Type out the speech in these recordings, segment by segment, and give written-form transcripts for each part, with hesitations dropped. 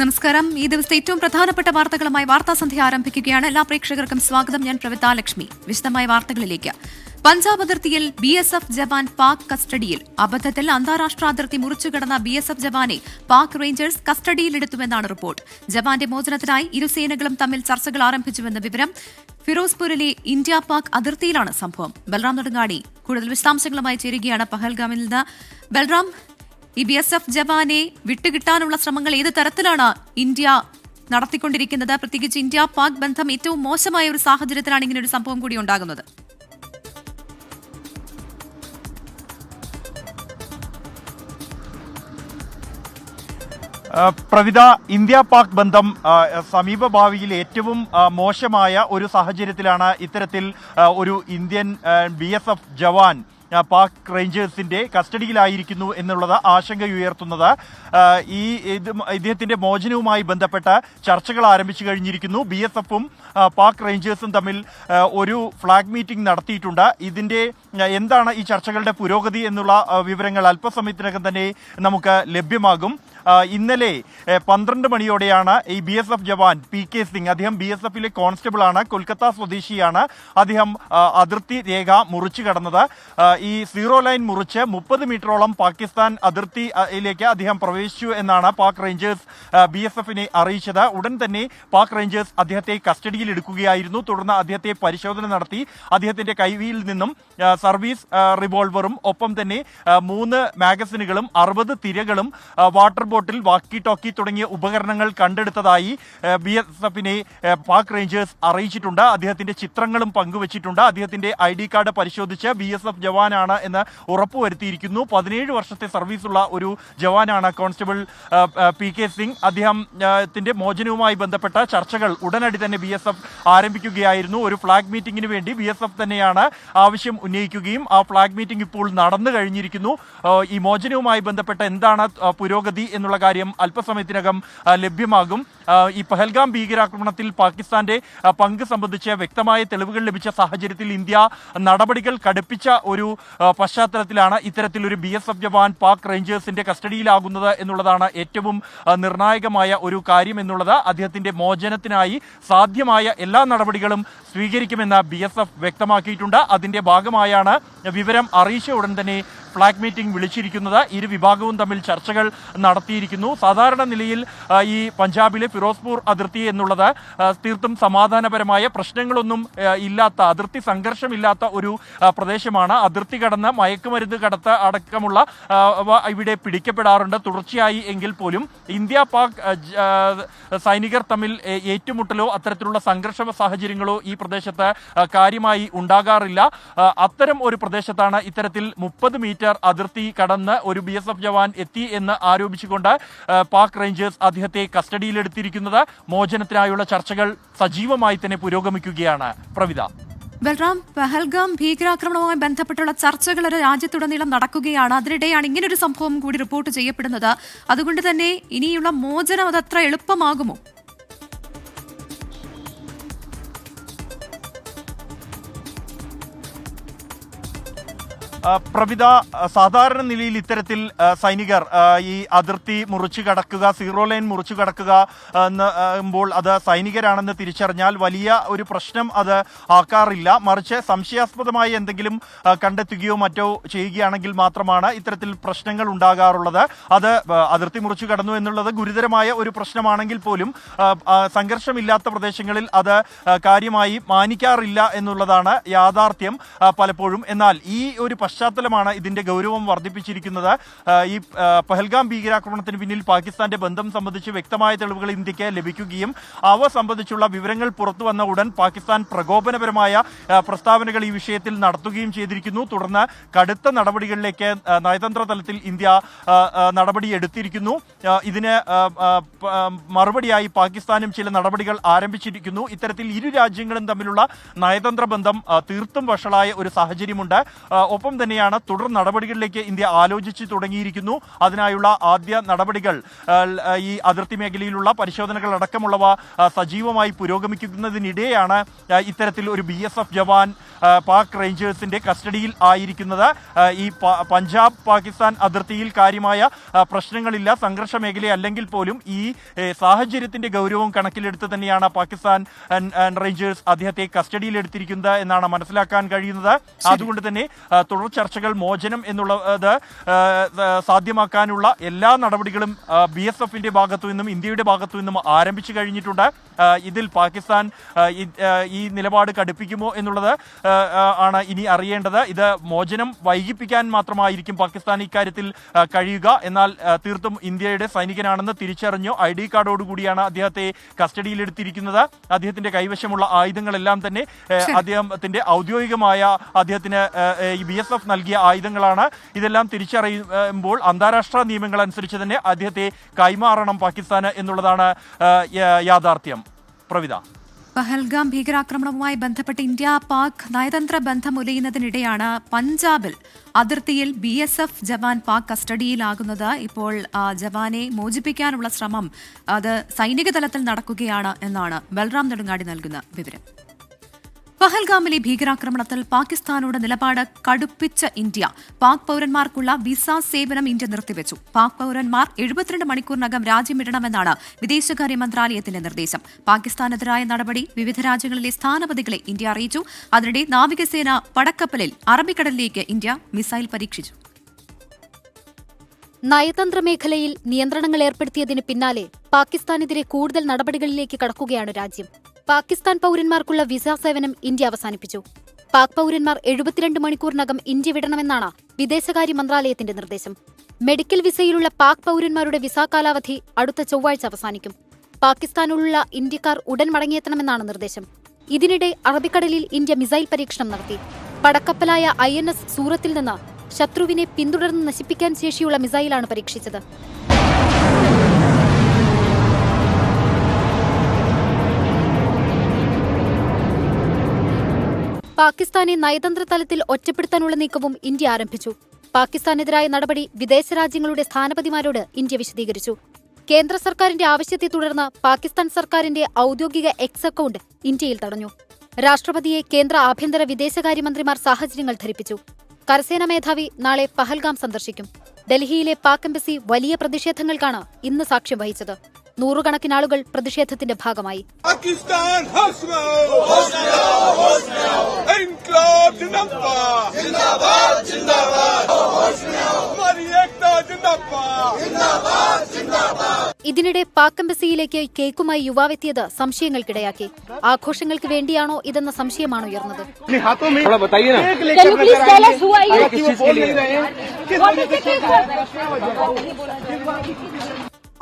നമസ്കാരം. ഈ ദിവസത്തെ ഏറ്റവും പ്രധാനപ്പെട്ട വാർത്തകളുമായി വാർത്താസന്ധ്യ ആരംഭിക്കുകയാണ്. എല്ലാ പ്രേക്ഷകർക്കും സ്വാഗതം. ഞാൻ പ്രവിത ലക്ഷ്മി. വിശദമായ വാർത്തകളിലേക്ക്. പഞ്ചാബ് അതിർത്തിയിൽ BSF ജവാൻ പാക് കസ്റ്റഡിയിൽ. അബദ്ധത്തിൽ അന്താരാഷ്ട്ര അതിർത്തി മുറിച്ചുകടന്ന BSF ജവാനെ പാക് റേഞ്ചേഴ്സ് കസ്റ്റഡിയിലെടുത്തുവെന്നാണ് റിപ്പോർട്ട്. ജവാന്റെ മോചനത്തിനായി ഇരുസേനകളും തമ്മിൽ ചർച്ചകൾ ആരംഭിച്ചുവെന്ന വിവരം. ഫിറോസ്പൂരിലെ ഇന്ത്യ പാക് അതിർത്തിയിലാണ് സംഭവം. ബൽറാം നെടുങ്ങാടി കൂടുതൽ വിശദാംശങ്ങളുമായി ചേരുകയാണ് പഹൽഗാമിൽ നിന്ന്. ബൽറാം, ഈ BSF ജവാനെ വിട്ടുകിട്ടാനുള്ള ശ്രമങ്ങൾ ഏത് തരത്തിലാണ് ഇന്ത്യ നടത്തിക്കൊണ്ടിരിക്കുന്നത്? പ്രത്യേകിച്ച് ഇന്ത്യ പാക് ബന്ധം ഏറ്റവും മോശമായ ഒരു സാഹചര്യത്തിലാണ് ഇങ്ങനെ ഒരു സംഭവം കൂടി ഉണ്ടാകുന്നത്. പ്രവിത, ഇന്ത്യ പാക് ബന്ധം സമീപ ഭാവിയിൽ ഏറ്റവും മോശമായ ഒരു സാഹചര്യത്തിലാണ് ഇത്തരത്തിൽ ഒരു ഇന്ത്യൻ BSF ജവാൻ പാക് റേഞ്ചേഴ്സിന്റെ കസ്റ്റഡിയിലായിരിക്കുന്നു എന്നുള്ളത് ആശങ്കയുയർത്തുന്നത്. ഇദ്ദേഹത്തിന്റെ മോചനവുമായി ബന്ധപ്പെട്ട ചർച്ചകൾ ആരംഭിച്ചു കഴിഞ്ഞിരിക്കുന്നു. BSFും പാക് റേഞ്ചേഴ്സും തമ്മിൽ ഒരു ഫ്ലാഗ് മീറ്റിംഗ് നടത്തിയിട്ടുണ്ട്. ഇതിന്റെ എന്താണ് ഈ ചർച്ചകളുടെ പുരോഗതി എന്നുള്ള വിവരങ്ങൾ അല്പസമയത്തിനകം തന്നെ നമുക്ക് ലഭ്യമാകും. ഇന്നലെ 12 മണിയോടെയാണ് ഈ BSF ജവാൻ PK സിംഗ്, അദ്ദേഹം BSFിലെ കോൺസ്റ്റബിൾ ആണ്, കൊൽക്കത്ത സ്വദേശിയാണ്. അദ്ദേഹം അതിർത്തി രേഖ മുറിച്ചു കടന്നത്. ഈ സീറോ ലൈൻ മുറിച്ച് 30 മീറ്ററോളം പാകിസ്ഥാൻ അതിർത്തിയിലേക്ക് അദ്ദേഹം പ്രവേശിച്ചു എന്നാണ് പാക് റേഞ്ചേഴ്സ് BSFിനെ അറിയിച്ചത്. ഉടൻ തന്നെ പാക് റേഞ്ചേഴ്സ് അദ്ദേഹത്തെ കസ്റ്റഡിയിൽ എടുക്കുകയായിരുന്നു. തുടർന്ന് അദ്ദേഹത്തെ പരിശോധന നടത്തി. അദ്ദേഹത്തിന്റെ കൈവിയിൽ നിന്നും സർവീസ് റിവോൾവറും ഒപ്പം തന്നെ 3 മാഗസിനുകളും 60 തിരകളും വാട്ടർ ബോട്ടിൽ, വാക്കി ടോക്കി തുടങ്ങിയ ഉപകരണങ്ങൾ കണ്ടെടുത്തതായി BSFിനെ പാക് റേഞ്ചേഴ്സ് അറിയിച്ചിട്ടുണ്ട്. അദ്ദേഹത്തിന്റെ ചിത്രങ്ങളും പങ്കുവച്ചിട്ടുണ്ട്. അദ്ദേഹത്തിന്റെ ID കാർഡ് പരിശോധിച്ച് BSF ജവാനാണ് എന്ന് ഉറപ്പുവരുത്തിയിരിക്കുന്നു. 17 വർഷത്തെ സർവീസുള്ള ഒരു ജവാനാണ് കോൺസ്റ്റബിൾ PK സിംഗ്. അദ്ദേഹത്തിന്റെ മോചനവുമായി ബന്ധപ്പെട്ട ചർച്ചകൾ ഉടനടി തന്നെ BSF ആരംഭിക്കുകയായിരുന്നു. ഒരു ഫ്ലാഗ് മീറ്റിംഗിന് വേണ്ടി BSF തന്നെയാണ് ആവശ്യം ഉന്നയിക്കുകയും ആ ഫ്ലാഗ് മീറ്റിംഗ് ഇപ്പോൾ നടന്നു കഴിഞ്ഞിരിക്കുന്നു. ഈ മോചനവുമായി ബന്ധപ്പെട്ട എന്താണ് പുരോഗതി എന്നുള്ള കാര്യം അല്പസമയത്തിനകം ലഭ്യമാകും. ഈ പഹൽഗാം ഭീകരാക്രമണത്തിൽ പാകിസ്ഥാന്റെ പങ്ക് സംബന്ധിച്ച് വ്യക്തമായ തെളിവുകൾ ലഭിച്ച സാഹചര്യത്തിൽ ഇന്ത്യ നടപടികൾ കടുപ്പിച്ച ഒരു പശ്ചാത്തലത്തിലാണ് ഇത്തരത്തിലൊരു BSF ജവാൻ പാക് റേഞ്ചേഴ്സിന്റെ കസ്റ്റഡിയിലാകുന്നത് എന്നുള്ളതാണ് ഏറ്റവും നിർണായകമായ ഒരു കാര്യം എന്നുള്ളത്. അദ്ദേഹത്തിന്റെ മോചനത്തിനായി സാധ്യമായ എല്ലാ നടപടികളും സ്വീകരിക്കുമെന്ന് BSF വ്യക്തമാക്കിയിട്ടുണ്ട്. അതിന്റെ ഭാഗമായാണ് വിവരം അറിയിച്ച ഉടൻ തന്നെ ഫ്ലാഗ് മീറ്റിംഗ് വിളിച്ചിരിക്കുന്നത്. ഇരു വിഭാഗവും തമ്മിൽ ചർച്ചകൾ നടത്തിയിരിക്കുന്നു. സാധാരണ നിലയിൽ ഈ പഞ്ചാബിലെ ഫിറോസ്പൂർ അതിർത്തി എന്നുള്ളത് തീർത്തും സമാധാനപരമായ പ്രശ്നങ്ങളൊന്നും ഇല്ലാത്ത, അതിർത്തി സംഘർഷമില്ലാത്ത ഒരു പ്രദേശമാണ്. അതിർത്തി കടന്ന് മയക്കുമരുന്ന് കടത്ത് അടക്കമുള്ള ഇവിടെ പിടിക്കപ്പെടാറുണ്ട് തുടർച്ചയായി. എങ്കിൽ പോലും ഇന്ത്യ പാക് സൈനികർ തമ്മിൽ ഏറ്റുമുട്ടലോ അത്തരത്തിലുള്ള സംഘർഷ സാഹചര്യങ്ങളോ ഈ പ്രദേശത്ത് കാര്യമായി ഉണ്ടാകാറില്ല. അത്തരം ഒരു പ്രദേശത്താണ് ഇത്തരത്തിൽ 30 മീറ്റർ അതിർത്തി കടന്ന് ഒരു BSF ജവാൻ എത്തി എന്ന് ആരോപിച്ചുകൊണ്ട് പാക് റേഞ്ചേഴ്സ് അദ്ദേഹത്തെ കസ്റ്റഡിയിലെടുത്തിരിക്കുന്നത്. മോചനത്തിനായുള്ള ചർച്ചകൾ സജീവമായി തന്നെ പുരോഗമിക്കുകയാണ്. പ്രവിത. ബൽറാം, പഹൽഗാം ഭീകരാക്രമണവുമായി ബന്ധപ്പെട്ടുള്ള ചർച്ചകൾ രാജ്യത്തുടനീളം നടക്കുകയാണ്. അതിനിടെയാണ് ഇങ്ങനൊരു സംഭവം കൂടി റിപ്പോർട്ട് ചെയ്യപ്പെടുന്നത്. അതുകൊണ്ട് തന്നെ ഇനിയുള്ള മോചനം അതത്ര എളുപ്പമാകുമോ? പ്രവിത, സാധാരണ നിലയിൽ ഇത്തരത്തിൽ സൈനികർ ഈ അതിർത്തി മുറിച്ചു കടക്കുക, സീറോ ലൈൻ മുറിച്ചു കടക്കുക എന്നുമ്പോൾ അത് സൈനികരാണെന്ന് തിരിച്ചറിഞ്ഞാൽ വലിയ ഒരു പ്രശ്നം അത് ആക്കാറില്ല. മറിച്ച് സംശയാസ്പദമായി എന്തെങ്കിലും കണ്ടെത്തുകയോ മറ്റോ ചെയ്യുകയാണെങ്കിൽ മാത്രമാണ് ഇത്തരത്തിൽ പ്രശ്നങ്ങൾ ഉണ്ടാകാറുള്ളത്. അത് അതിർത്തി മുറിച്ചു കടന്നു എന്നുള്ളത് ഗുരുതരമായ ഒരു പ്രശ്നമാണെങ്കിൽ പോലും സംഘർഷമില്ലാത്ത പ്രദേശങ്ങളിൽ അത് കാര്യമായി മാനിക്കാറില്ല എന്നുള്ളതാണ് യാഥാർത്ഥ്യം പലപ്പോഴും. എന്നാൽ ഈ ഒരു പശ്ചാത്തലമാണ് ഇതിന്റെ ഗൗരവം വർദ്ധിപ്പിച്ചിരിക്കുന്നത്. ഈ പഹൽഗാം ഭീകരാക്രമണത്തിന് പിന്നിൽ പാകിസ്ഥാന്റെ ബന്ധം സംബന്ധിച്ച് വ്യക്തമായ തെളിവുകൾ ഇന്ത്യക്ക് ലഭിക്കുകയും അവ സംബന്ധിച്ചുള്ള വിവരങ്ങൾ പുറത്തു വന്ന ഉടൻ പാകിസ്ഥാൻ പ്രകോപനപരമായ പ്രസ്താവനകൾ ഈ വിഷയത്തിൽ നടത്തുകയും ചെയ്തിരിക്കുന്നു. തുടർന്ന് കടുത്ത നടപടികളിലേക്ക് നയതന്ത്ര തലത്തിൽ ഇന്ത്യ നടപടി എടുത്തിരിക്കുന്നു. ഇതിന് മറുപടിയായി പാകിസ്ഥാനും ചില നടപടികൾ ആരംഭിച്ചിരിക്കുന്നു. ഇത്തരത്തിൽ ഇരു രാജ്യങ്ങളും തമ്മിലുള്ള നയതന്ത്ര ബന്ധം തീർത്തും വഷളായ ഒരു സാഹചര്യമുണ്ട്. ഒപ്പം തന്നെയാണ് തുടർ നടപടികളിലേക്ക് ഇന്ത്യ ആലോചിച്ച് തുടങ്ങിയിരിക്കുന്നു. അതിനായുള്ള ആദ്യ നടപടികൾ ഈ അതിർത്തി മേഖലയിലുള്ള പരിശോധനകൾ അടക്കമുള്ളവ സജീവമായി പുരോഗമിക്കുന്നതിനിടെയാണ് ഇത്തരത്തിൽ ഒരു BSF ജവാൻ പാക് റേഞ്ചേഴ്സിന്റെ കസ്റ്റഡിയിൽ ആയിരിക്കുന്നത്. ഈ പഞ്ചാബ് പാകിസ്ഥാൻ അതിർത്തിയിൽ കാര്യമായ പ്രശ്നങ്ങളില്ല, സംഘർഷ മേഖല അല്ലെങ്കിൽ പോലും ഈ സാഹചര്യത്തിന്റെ ഗൗരവം കണക്കിലെടുത്ത് തന്നെയാണ് പാകിസ്ഥാൻ റേഞ്ചേഴ്സ് അദ്ദേഹത്തെ കസ്റ്റഡിയിലെടുത്തിരിക്കുന്നത് എന്നാണ് മനസ്സിലാക്കാൻ കഴിയുന്നത്. അതുകൊണ്ട് തന്നെ തുടർ ചർച്ചകൾ, മോചനം എന്നുള്ളത് സാധ്യമാക്കാനുള്ള എല്ലാ നടപടികളും BSFന്റെ ഭാഗത്തു നിന്നും ഇന്ത്യയുടെ ഭാഗത്തു നിന്നും ആരംഭിച്ചു കഴിഞ്ഞിട്ടുണ്ട്. ഇതിൽ പാകിസ്ഥാൻ ഈ നിലപാട് കടുപ്പിക്കുമോ എന്നുള്ളത് ആണ് ഇനി അറിയേണ്ടത്. ഇത് മോചനം വൈകിപ്പിക്കാൻ മാത്രമായിരിക്കും പാകിസ്ഥാൻ ഇക്കാര്യത്തിൽ കഴിയുക. എന്നാൽ തീർത്തും ഇന്ത്യയുടെ സൈനികനാണെന്ന് തിരിച്ചറിഞ്ഞു ID കാർഡോടുകൂടിയാണ് അദ്ദേഹത്തെ കസ്റ്റഡിയിലെടുത്തിരിക്കുന്നത്. അദ്ദേഹത്തിന്റെ കൈവശമുള്ള ആയുധങ്ങളെല്ലാം തന്നെ അദ്ദേഹത്തിന്റെ ഔദ്യോഗികമായ അദ്ദേഹത്തിന് ഈ BSF നൽകിയ ആയുധങ്ങളാണ്. ഇതെല്ലാം തിരിച്ചറിയുമ്പോൾ അന്താരാഷ്ട്ര നിയമങ്ങൾ അനുസരിച്ച് തന്നെ അദ്ദേഹത്തെ കൈമാറണം പാകിസ്ഥാന് എന്നുള്ളതാണ് യാഥാർത്ഥ്യം. പ്രവിത, പഹൽഗാം ഭീകരാക്രമണവുമായി ബന്ധപ്പെട്ട് ഇന്ത്യ പാക് നയതന്ത്ര ബന്ധം ഉലയുന്നതിനിടെയാണ് പഞ്ചാബിൽ അതിർത്തിയിൽ BSF ജവാൻ പാക് കസ്റ്റഡിയിലാകുന്നത്. ഇപ്പോൾ ജവാനെ മോചിപ്പിക്കാനുള്ള ശ്രമം അത് സൈനിക തലത്തിൽ നടക്കുകയാണ് എന്നാണ് ബൽറാം നെടുങ്ങാടി നൽകുന്ന വിവരം. പഹൽഗാമിലെ ഭീകരാക്രമണത്തിൽ പാകിസ്ഥാനോട് നിലപാട് കടുപ്പിച്ച ഇന്ത്യ പാക് പൌരന്മാർക്കുള്ള വിസ സേവനം ഇന്ത്യ നിർത്തിവെച്ചു. പാക് പൌരന്മാർ 72 മണിക്കൂറിനകം രാജ്യം വിടണമെന്നാണ് വിദേശകാര്യ മന്ത്രാലയത്തിന്റെ നിർദ്ദേശം. പാകിസ്ഥാനെതിരായ നടപടി വിവിധ രാജ്യങ്ങളിലെ സ്ഥാനപതികളെ ഇന്ത്യ അറിയിച്ചു. അതിനിടെ നാവികസേന പടക്കപ്പലിൽ അറബിക്കടലിലേക്ക് ഇന്ത്യ മിസൈൽ പരീക്ഷിച്ചു. നയതന്ത്ര മേഖലയിൽ നിയന്ത്രണങ്ങൾ ഏർപ്പെടുത്തിയതിന് പിന്നാലെ പാകിസ്ഥാനെതിരെ കൂടുതൽ നടപടികളിലേക്ക് കടക്കുകയാണ് രാജ്യം. പാകിസ്ഥാൻ പൌരന്മാർക്കുള്ള വിസ സേവനം ഇന്ത്യ അവസാനിപ്പിച്ചു. പാക് പൌരന്മാർ 72 മണിക്കൂറിനകം ഇന്ത്യ വിടണമെന്നാണ് വിദേശകാര്യ മന്ത്രാലയത്തിന്റെ നിർദ്ദേശം. മെഡിക്കൽ വിസയിലുള്ള പാക് പൌരന്മാരുടെ വിസ കാലാവധി അടുത്ത ചൊവ്വാഴ്ച അവസാനിക്കും. പാകിസ്ഥാനിലുള്ള ഇന്ത്യക്കാർ ഉടൻ മടങ്ങിയെത്തണമെന്നാണ് നിർദ്ദേശം. ഇതിനിടെ അറബിക്കടലിൽ ഇന്ത്യ മിസൈൽ പരീക്ഷണം നടത്തി. പടക്കപ്പലായ INS സൂറത്തിൽ നിന്ന് ശത്രുവിനെ പിന്തുടർന്ന് നശിപ്പിക്കാൻ ശേഷിയുള്ള മിസൈലാണ് പരീക്ഷിച്ചത്. പാകിസ്ഥാനെ നയതന്ത്ര തലത്തിൽ ഒറ്റപ്പെടുത്താനുള്ള നീക്കവും ഇന്ത്യ ആരംഭിച്ചു. പാകിസ്ഥാനെതിരായ നടപടി വിദേശ രാജ്യങ്ങളുടെ സ്ഥാനപതിമാരോട് ഇന്ത്യ വിശദീകരിച്ചു. കേന്ദ്ര സർക്കാരിന്റെ ആവശ്യത്തെ തുടർന്ന് പാകിസ്ഥാൻ സർക്കാരിന്റെ ഔദ്യോഗിക എക്സ് അക്കൗണ്ട് ഇന്ത്യയിൽ തടഞ്ഞു. രാഷ്ട്രപതിയെ കേന്ദ്ര ആഭ്യന്തര വിദേശകാര്യമന്ത്രിമാർ സാഹചര്യങ്ങൾ ധരിപ്പിച്ചു. കരസേനാ മേധാവി നാളെ പഹൽഗാം സന്ദർശിക്കും. ഡൽഹിയിലെ പാക് എംബസി വലിയ പ്രതിഷേധങ്ങൾക്കാണ് ഇന്ന് സാക്ഷ്യം വഹിച്ചത്. നൂറുകണക്കിന് ആളുകൾ പ്രതിഷേധത്തിന്റെ ഭാഗമായി. ഇതിനിടെ പാക് എംബസിയിലേക്ക് കേക്കുമായി യുവാവെത്തിയത് സംശയങ്ങൾക്കിടയാക്കി. ആഘോഷങ്ങൾക്ക് വേണ്ടിയാണോ ഇതെന്ന സംശയമാണ് ഉയർന്നത്.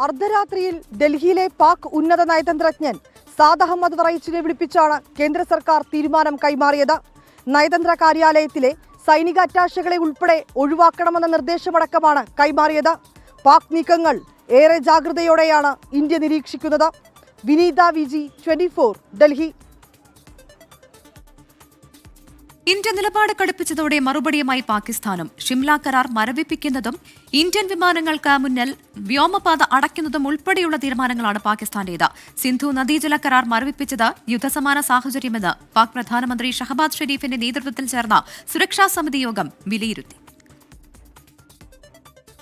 അർദ്ധരാത്രിയിൽ ഡൽഹിയിലെ പാക് ഉന്നത നയതന്ത്രജ്ഞൻ സാദ് അഹമ്മദ് വറൈച്ചിനെ വിളിപ്പിച്ചാണ് കേന്ദ്ര സർക്കാർ തീരുമാനം കൈമാറിയത്. നയതന്ത്ര കാര്യാലയത്തിലെ സൈനിക അറ്റാഷകളെ ഉൾപ്പെടെ ഒഴിവാക്കണമെന്ന നിർദ്ദേശമടക്കമാണ് കൈമാറിയത്. പാക് നീക്കങ്ങൾ ഏറെ ജാഗ്രതയോടെയാണ് ഇന്ത്യ നിരീക്ഷിക്കുന്നത്. വിനീത VG 24 ഡൽഹി. ഇന്ത്യ നിലപാട് കടുപ്പിച്ചതോടെ മറുപടിയുമായി പാകിസ്ഥാനും. ഷിംല കരാർ മരവിപ്പിക്കുന്നതും ഇന്ത്യൻ വിമാനങ്ങൾക്ക് മുന്നിൽ വ്യോമപാത അടയ്ക്കുന്നതും ഉൾപ്പെടെയുള്ള തീരുമാനങ്ങളാണ് പാകിസ്ഥാന്റേത്. സിന്ധു നദീജല കരാർ മരവിപ്പിച്ചത് യുദ്ധസമാന സാഹചര്യമെന്ന് പാക് പ്രധാനമന്ത്രി ഷഹബാസ് ഷെരീഫിന്റെ നേതൃത്വത്തിൽ ചേർന്ന സുരക്ഷാ സമിതി യോഗം വിലയിരുത്തി.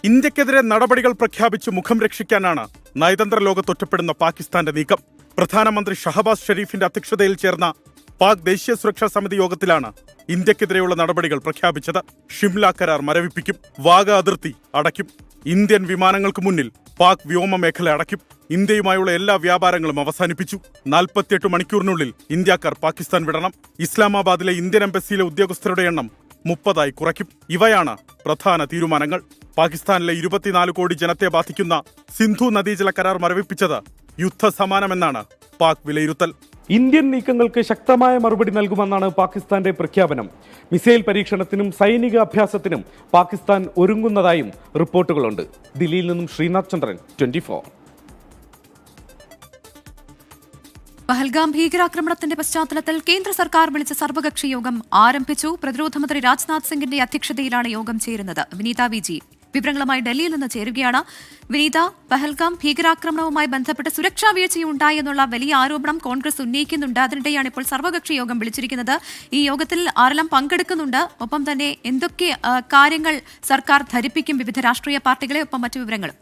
ഇന്ത്യക്കെതിരെ നടപടികൾ പ്രഖ്യാപിച്ച് മുഖം രക്ഷിക്കാനാണ് നയതന്ത്ര ലോകത്തൊറ്റപ്പെടുന്ന പാകിസ്ഥാന്റെ നീക്കം. പ്രധാനമന്ത്രി ഷഹബാസ് ഷെരീഫിന്റെ അധ്യക്ഷതയിൽ ചേർന്ന പാക് ദേശീയ സുരക്ഷാ സമിതി യോഗത്തിലാണ് ഇന്ത്യക്കെതിരെയുള്ള നടപടികൾ പ്രഖ്യാപിച്ചത്. ഷിംല കരാർ മരവിപ്പിക്കും, വാഗ അതിർത്തി അടയ്ക്കും, ഇന്ത്യൻ വിമാനങ്ങൾക്ക് മുന്നിൽ പാക് വ്യോമ മേഖല അടയ്ക്കും, ഇന്ത്യയുമായുള്ള എല്ലാ വ്യാപാരങ്ങളും അവസാനിപ്പിച്ചു. 48 മണിക്കൂറിനുള്ളിൽ ഇന്ത്യക്കാർ പാകിസ്ഥാൻ വിടണം. ഇസ്ലാമാബാദിലെ ഇന്ത്യൻ എംബസിയിലെ ഉദ്യോഗസ്ഥരുടെ എണ്ണം 30 കുറയ്ക്കും. ഇവയാണ് പ്രധാന തീരുമാനങ്ങൾ. പാകിസ്ഥാനിലെ 24 കോടി ജനത്തെ ബാധിക്കുന്ന സിന്ധു നദീജല കരാർ മരവിപ്പിച്ചത് യുദ്ധസമാനമെന്നാണ് പാക് വിലയിരുത്തൽ. ഇന്ത്യൻ നീക്കങ്ങൾക്ക് ശക്തമായ മറുപടി നൽകുമെന്നാണ് പാകിസ്ഥാന്റെ പ്രഖ്യാപനം. മിസൈൽ പരീക്ഷണത്തിനും സൈനിക അഭ്യാസത്തിനും പാകിസ്ഥാൻ ഒരുങ്ങുന്നതായും റിപ്പോർട്ടുകളുണ്ട്. ദില്ലിയിൽ നിന്നും ശ്രീനാഥ് ചന്ദ്രൻ, 24. പഹൽഗാം ഭീകരാക്രമണത്തിന്റെ പശ്ചാത്തലത്തിൽ കേന്ദ്ര സർക്കാർ വിളിച്ച സർവകക്ഷി യോഗം ആരംഭിച്ചു. പ്രതിരോധ മന്ത്രി രാജ്നാഥ് സിംഗിന്റെ അധ്യക്ഷതയിലാണ് യോഗം ചേരുന്നത്. വിനീത വിജി വിവരങ്ങളുമായി ഡൽഹിയിൽ നിന്ന് ചേരുകയാണ്. വിനീത, പഹൽഗാം ഭീകരാക്രമണവുമായി ബന്ധപ്പെട്ട് സുരക്ഷാ വീഴ്ചയുണ്ടായി എന്നുള്ള വലിയ ആരോപണം കോൺഗ്രസ് ഉന്നയിക്കുന്നുണ്ട്. അതിനിടെയാണ് ഇപ്പോൾ സർവകക്ഷി യോഗം വിളിച്ചിരിക്കുന്നത്. ഈ യോഗത്തിൽ ആരെല്ലാം പങ്കെടുക്കുന്നുണ്ട്? ഒപ്പം തന്നെ എന്തൊക്കെ കാര്യങ്ങൾ സർക്കാർ ധരിപ്പിക്കും വിവിധ രാഷ്ട്രീയ പാർട്ടികളെ? ഒപ്പം മറ്റു വിവരങ്ങളും.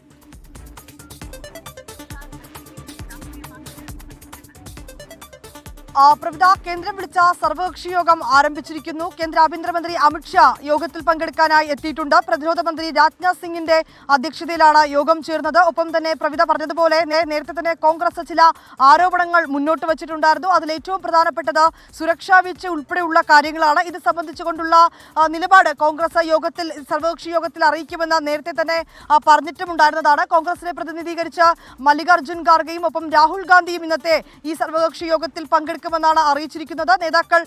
പ്രവിധ, കേന്ദ്രം വിളിച്ച സർവകക്ഷി യോഗം ആരംഭിച്ചിരിക്കുന്നു. കേന്ദ്ര ആഭ്യന്തരമന്ത്രി അമിത്ഷാ യോഗത്തിൽ പങ്കെടുക്കാനായി എത്തിയിട്ടുണ്ട്. പ്രതിരോധ മന്ത്രി രാജ്നാഥ് സിംഗിന്റെ അധ്യക്ഷതയിലാണ് യോഗം ചേർന്നത്. ഒപ്പം തന്നെ പ്രവിധ പറഞ്ഞതുപോലെ നേരത്തെ തന്നെ കോൺഗ്രസ് ചില ആരോപണങ്ങൾ മുന്നോട്ട് വച്ചിട്ടുണ്ടായിരുന്നു. അതിൽ ഏറ്റവും പ്രധാനപ്പെട്ടത് സുരക്ഷാ വീഴ്ച ഉൾപ്പെടെയുള്ള കാര്യങ്ങളാണ്. ഇത് സംബന്ധിച്ചുകൊണ്ടുള്ള നിലപാട് കോൺഗ്രസ് യോഗത്തിൽ സർവകക്ഷി യോഗത്തിൽ അറിയിക്കുമെന്ന് നേരത്തെ തന്നെ പറഞ്ഞിട്ടുമുണ്ടായിരുന്നതാണ്. കോൺഗ്രസിനെ പ്രതിനിധീകരിച്ച് മല്ലികാർജ്ജുൻ ഖാർഗെയും ഒപ്പം രാഹുൽ ഗാന്ധിയും ഇന്നത്തെ ഈ സർവകക്ഷി യോഗത്തിൽ പങ്കെടുക്കുമെന്നാണ് അറിയിച്ചിരിക്കുന്നത്. നേതാക്കൾ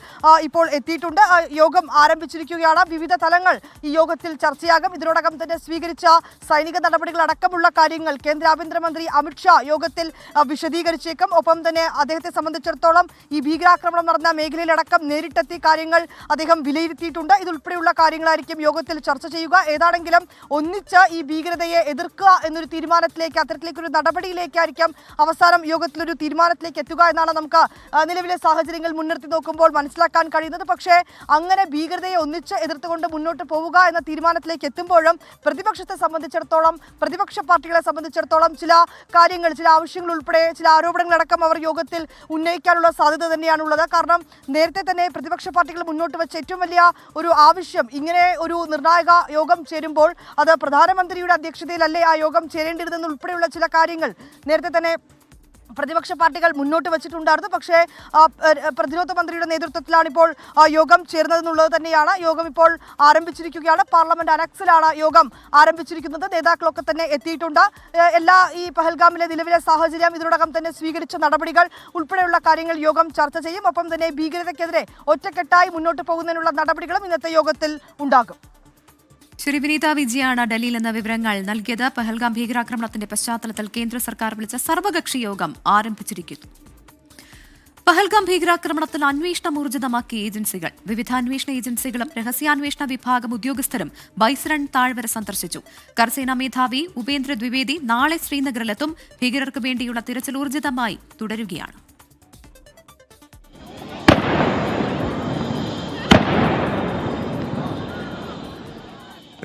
ഇപ്പോൾ എത്തിയിട്ടുണ്ട്. യോഗം ആരംഭിച്ചിരിക്കുകയാണ്. വിവിധ തലങ്ങൾ ഈ യോഗത്തിൽ ചർച്ചയാകും. ഇതിനോടകം തന്നെ സ്വീകരിച്ച സൈനിക നടപടികൾ അടക്കമുള്ള കാര്യങ്ങൾ കേന്ദ്ര ആഭ്യന്തരമന്ത്രി അമിത്ഷാ യോഗത്തിൽ വിശദീകരിച്ചേക്കും. ഒപ്പം തന്നെ അദ്ദേഹത്തെ സംബന്ധിച്ചിടത്തോളം ഈ ഭീകരാക്രമണം നടന്ന മേഖലയിലടക്കം നേരിട്ടെത്തി കാര്യങ്ങൾ അദ്ദേഹം വിലയിരുത്തിയിട്ടുണ്ട്. ഇതുൾപ്പെടെയുള്ള കാര്യങ്ങളായിരിക്കും യോഗത്തിൽ ചർച്ച ചെയ്യുക. ഏതാണെങ്കിലും ഒന്നിച്ച് ഈ ഭീകരതയെ എതിർക്കുക എന്നൊരു തീരുമാനത്തിലേക്ക്, അത്തരത്തിലേക്കൊരു നടപടിയിലേക്കായിരിക്കും അവസാനം യോഗത്തിലൊരു തീരുമാനത്തിലേക്ക് എത്തുക എന്നാണ് നമുക്ക് നിലവിലെ സാഹചര്യങ്ങൾ മുൻനിർത്തി നോക്കുമ്പോൾ മനസ്സിലാക്കാൻ കഴിയുന്നത്. പക്ഷേ അങ്ങനെ ഭീകരതയെ ഒന്നിച്ച് എതിർത്തുകൊണ്ട് മുന്നോട്ട് പോവുക എന്ന തീരുമാനത്തിലേക്ക് എത്തുമ്പോഴും പ്രതിപക്ഷത്തെ സംബന്ധിച്ചിടത്തോളം, പ്രതിപക്ഷ പാർട്ടികളെ സംബന്ധിച്ചിടത്തോളം ചില കാര്യങ്ങൾ, ചില ആവശ്യങ്ങൾ ഉൾപ്പെടെ ചില ആരോപണങ്ങളടക്കം അവർ യോഗത്തിൽ ഉന്നയിക്കാനുള്ള സാധ്യത തന്നെയാണുള്ളത്. കാരണം നേരത്തെ തന്നെ പ്രതിപക്ഷ പാർട്ടികൾ മുന്നോട്ട് വെച്ച ഏറ്റവും വലിയ ഒരു ആവശ്യം, ഇങ്ങനെ ഒരു നിർണായക യോഗം ചേരുമ്പോൾ അത് പ്രധാനമന്ത്രിയുടെ അധ്യക്ഷതയിലല്ലേ ആ യോഗം ചേരേണ്ടിയിരുന്നെന്ന് ഉൾപ്പെടെയുള്ള ചില കാര്യങ്ങൾ നേരത്തെ തന്നെ പ്രതിപക്ഷ പാർട്ടികൾ മുന്നോട്ട് വെച്ചിട്ടുണ്ടായിരുന്നു. പക്ഷേ പ്രതിരോധ മന്ത്രിയുടെ നേതൃത്വത്തിലാണ് ഇപ്പോൾ യോഗം ചേർന്നതെന്നുള്ളത് തന്നെയാണ്. യോഗം ഇപ്പോൾ ആരംഭിച്ചിരിക്കുകയാണ്. പാർലമെന്റ് അനക്സിലാണ് യോഗം ആരംഭിച്ചിരിക്കുന്നത്. നേതാക്കളൊക്കെ തന്നെ എത്തിയിട്ടുണ്ട്. എല്ലാ ഈ പഹൽഗാമിലെ നിലവിലെ സാഹചര്യം, ഇതിനോടകം തന്നെ സ്വീകരിച്ച നടപടികൾ ഉൾപ്പെടെയുള്ള കാര്യങ്ങൾ യോഗം ചർച്ച ചെയ്യും. ഒപ്പം തന്നെ ഭീകരതയ്ക്കെതിരെ ഒറ്റക്കെട്ടായി മുന്നോട്ട് പോകുന്നതിനുള്ള നടപടികളും ഇന്നത്തെ യോഗത്തിൽ ഉണ്ടാകും. ശ്രീ വിനീത വിജയാണ് ഡൽഹിയിൽ നിന്ന് വിവരങ്ങൾ നൽകിയത്. പഹൽഗാം ഭീകരാക്രമണത്തിന്റെ പശ്ചാത്തലത്തിൽ കേന്ദ്ര സർക്കാർ വിളിച്ച സർവകക്ഷി യോഗം ആരംഭിച്ചിരിക്കുന്നു. പഹൽഗാം ഭീകരാക്രമണത്തിൽ അന്വേഷണം ഊർജിതമാക്കി ഏജൻസികൾ. വിവിധ അന്വേഷണ ഏജൻസികളും രഹസ്യാന്വേഷണ വിഭാഗം ഉദ്യോഗസ്ഥരും ബൈസരൺ താഴ്വര സന്ദർശിച്ചു. കരസേനാ മേധാവി ഉപേന്ദ്ര ദ്വിവേദി നാളെ ശ്രീനഗറിലെത്തും. ഭീകരർക്ക് വേണ്ടിയുള്ള തിരച്ചിൽ ഊർജിതമായി തുടരുകയാണ്.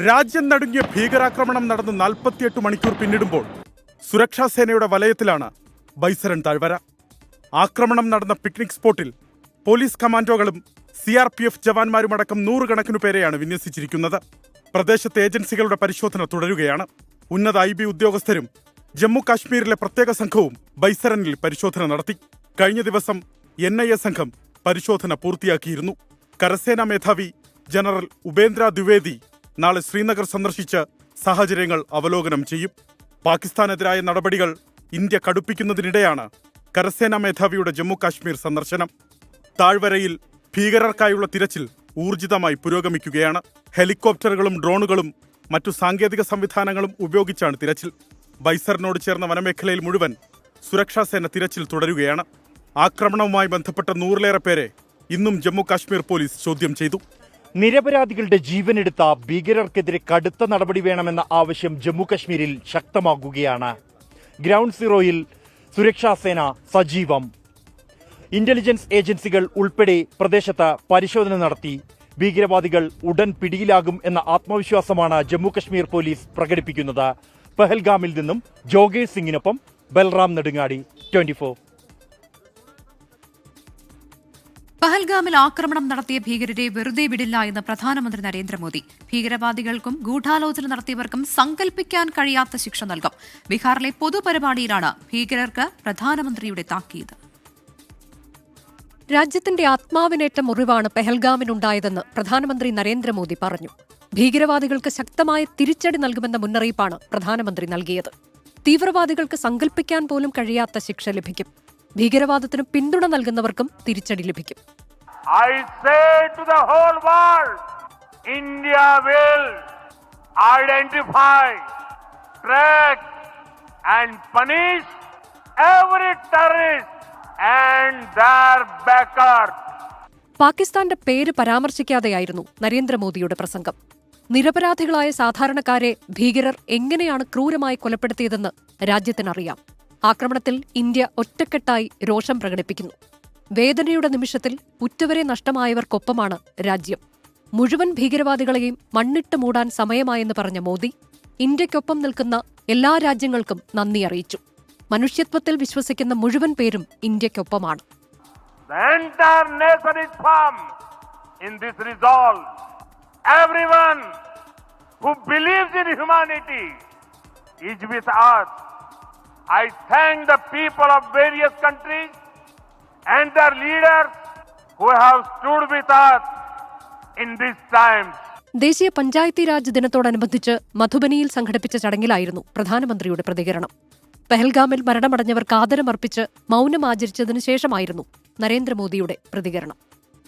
രാജ്യം നടുങ്ങിയ ഭീകരാക്രമണം നടന്ന് 48 മണിക്കൂർ പിന്നിടുമ്പോൾ സുരക്ഷാ സേനയുടെ വലയത്തിലാണ് ബൈസരൺ താഴ്വര. ആക്രമണം നടന്ന പിക്നിക് സ്പോട്ടിൽ പോലീസ് കമാൻഡോകളും CRPF ജവാന്മാരുമടക്കം 100 കണക്കിനു പേരെയാണ് വിന്യസിച്ചിരിക്കുന്നത്. പ്രദേശത്തെ ഏജൻസികളുടെ പരിശോധന തുടരുകയാണ്. ഉന്നത IB ഉദ്യോഗസ്ഥരും ജമ്മു കാശ്മീരിലെ പ്രത്യേക സംഘവും ബൈസരണിൽ പരിശോധന നടത്തി. കഴിഞ്ഞ ദിവസം NIA സംഘം പരിശോധന പൂർത്തിയാക്കിയിരുന്നു. കരസേനാ മേധാവി ജനറൽ ഉപേന്ദ്ര ദ്വിവേദി നാളെ ശ്രീനഗർ സന്ദർശിച്ച് സാഹചര്യങ്ങൾ അവലോകനം ചെയ്യും. പാകിസ്ഥാനെതിരായ നടപടികൾ ഇന്ത്യ കടുപ്പിക്കുന്നതിനിടെയാണ് കരസേനാ മേധാവിയുടെ ജമ്മു കാശ്മീർ സന്ദർശനം. താഴ്വരയിൽ ഭീകരർക്കായുള്ള തിരച്ചിൽ ഊർജിതമായി പുരോഗമിക്കുകയാണ്. ഹെലികോപ്റ്ററുകളും ഡ്രോണുകളും മറ്റു സാങ്കേതിക സംവിധാനങ്ങളും ഉപയോഗിച്ചാണ് തിരച്ചിൽ. ബൈസറിനോട് ചേർന്ന വനമേഖലയിൽ മുഴുവൻ സുരക്ഷാ സേന തിരച്ചിൽ തുടരുകയാണ്. ആക്രമണവുമായി ബന്ധപ്പെട്ട 100-ലേറെ പേരെ ഇന്നും ജമ്മു കാശ്മീർ പോലീസ് ചോദ്യം ചെയ്തു. നിരപരാധികളുടെ ജീവനെടുത്ത ഭീകരർക്കെതിരെ കടുത്ത നടപടി വേണമെന്ന ആവശ്യം ജമ്മു കശ്മീരിൽ ശക്തമാകുകയാണ്. ഗ്രൗണ്ട് സീറോയിൽ സുരക്ഷാ സേന സജീവം. ഇന്റലിജൻസ് ഏജൻസികൾ ഉൾപ്പെടെ പ്രദേശത്ത് പരിശോധന നടത്തി. ഭീകരവാദികൾ ഉടൻ പിടിയിലാകും എന്ന ആത്മവിശ്വാസമാണ് ജമ്മു കശ്മീർ പോലീസ് പ്രകടിപ്പിക്കുന്നത്. പഹൽഗാമിൽ നിന്നും ജോഗേഷ് സിംഗിനൊപ്പം ബൽറാം നെടുങ്ങാടി, 24. പഹൽഗാമിൽ ആക്രമണം നടത്തിയ ഭീകരരെ വെറുതെ വിടില്ല എന്ന് പ്രധാനമന്ത്രി നരേന്ദ്രമോദി. ഭീകരവാദികൾക്കും ഗൂഢാലോചന നടത്തിയവർക്കും സങ്കല്പിക്കാൻ കഴിയാത്ത ശിക്ഷ നൽകും. ബീഹാറിലെ പൊതുപരിപാടിയിലാണ് ഭീകരർക്ക് പ്രധാനമന്ത്രിയുടെ താക്കീത്. രാജ്യത്തിന്റെ ആത്മാവിനേറ്റ മുറിവാണ് പെഹൽഗാമിനുണ്ടായതെന്ന് പ്രധാനമന്ത്രി നരേന്ദ്രമോദി പറഞ്ഞു. ഭീകരവാദികൾക്ക് ശക്തമായ തിരിച്ചടി നൽകുമെന്ന മുന്നറിയിപ്പാണ് പ്രധാനമന്ത്രി നൽകിയത്. തീവ്രവാദികൾക്ക് സങ്കല്പിക്കാൻ പോലും കഴിയാത്ത ശിക്ഷ ലഭിക്കും. ഭീകരവാദത്തിന് പിന്തുണ നൽകുന്നവർക്കും തിരിച്ചടി ലഭിക്കും. I say to the whole world, India will identify, track and punish every terrorist and their backers. പാകിസ്ഥാന്റെ പേര് പരാമർശിക്കാതെയായിരുന്നു നരേന്ദ്രമോദിയുടെ പ്രസംഗം. നിരപരാധികളായ സാധാരണക്കാരെ ഭീകരർ എങ്ങനെയാണ് ക്രൂരമായി കൊലപ്പെടുത്തിയതെന്ന് രാജ്യത്തിനറിയാം. ആക്രമണത്തിൽ ഇന്ത്യ ഒറ്റക്കെട്ടായി രോഷം പ്രകടിപ്പിക്കുന്നു. വേദനയുടെ നിമിഷത്തിൽ ഉറ്റവരെ നഷ്ടമായവർക്കൊപ്പമാണ് രാജ്യം. മുഴുവൻ ഭീകരവാദികളെയും മണ്ണിട്ട് മൂടാൻ സമയമായെന്ന് പറഞ്ഞ മോദി ഇന്ത്യയ്ക്കൊപ്പം നിൽക്കുന്ന എല്ലാ രാജ്യങ്ങൾക്കും നന്ദി അറിയിച്ചു. മനുഷ്യത്വത്തിൽ വിശ്വസിക്കുന്ന മുഴുവൻ പേരും ഇന്ത്യയ്ക്കൊപ്പമാണ്. The entire nation is firm in this resolve. Everyone who believes in humanity is with us. I thank the people of various countries and their leaders who have stood with us in these times. ദേശീയ പഞ്ചായത്തി രാജ് ദിനത്തോടനുബന്ധിച്ച് മധുബനിയിൽ സംഘടിപ്പിച്ച ചടങ്ങിലായിരുന്നു പ്രധാനമന്ത്രിയുടെ പ്രതികരണം. പെഹൽഗാമിൽ മരണമടഞ്ഞവർക്ക് ആദരമർപ്പിച്ച് മൗനം ആചരിച്ചതിനു ശേഷമായിരുന്നു നരേന്ദ്രമോദിയുടെ പ്രതികരണം.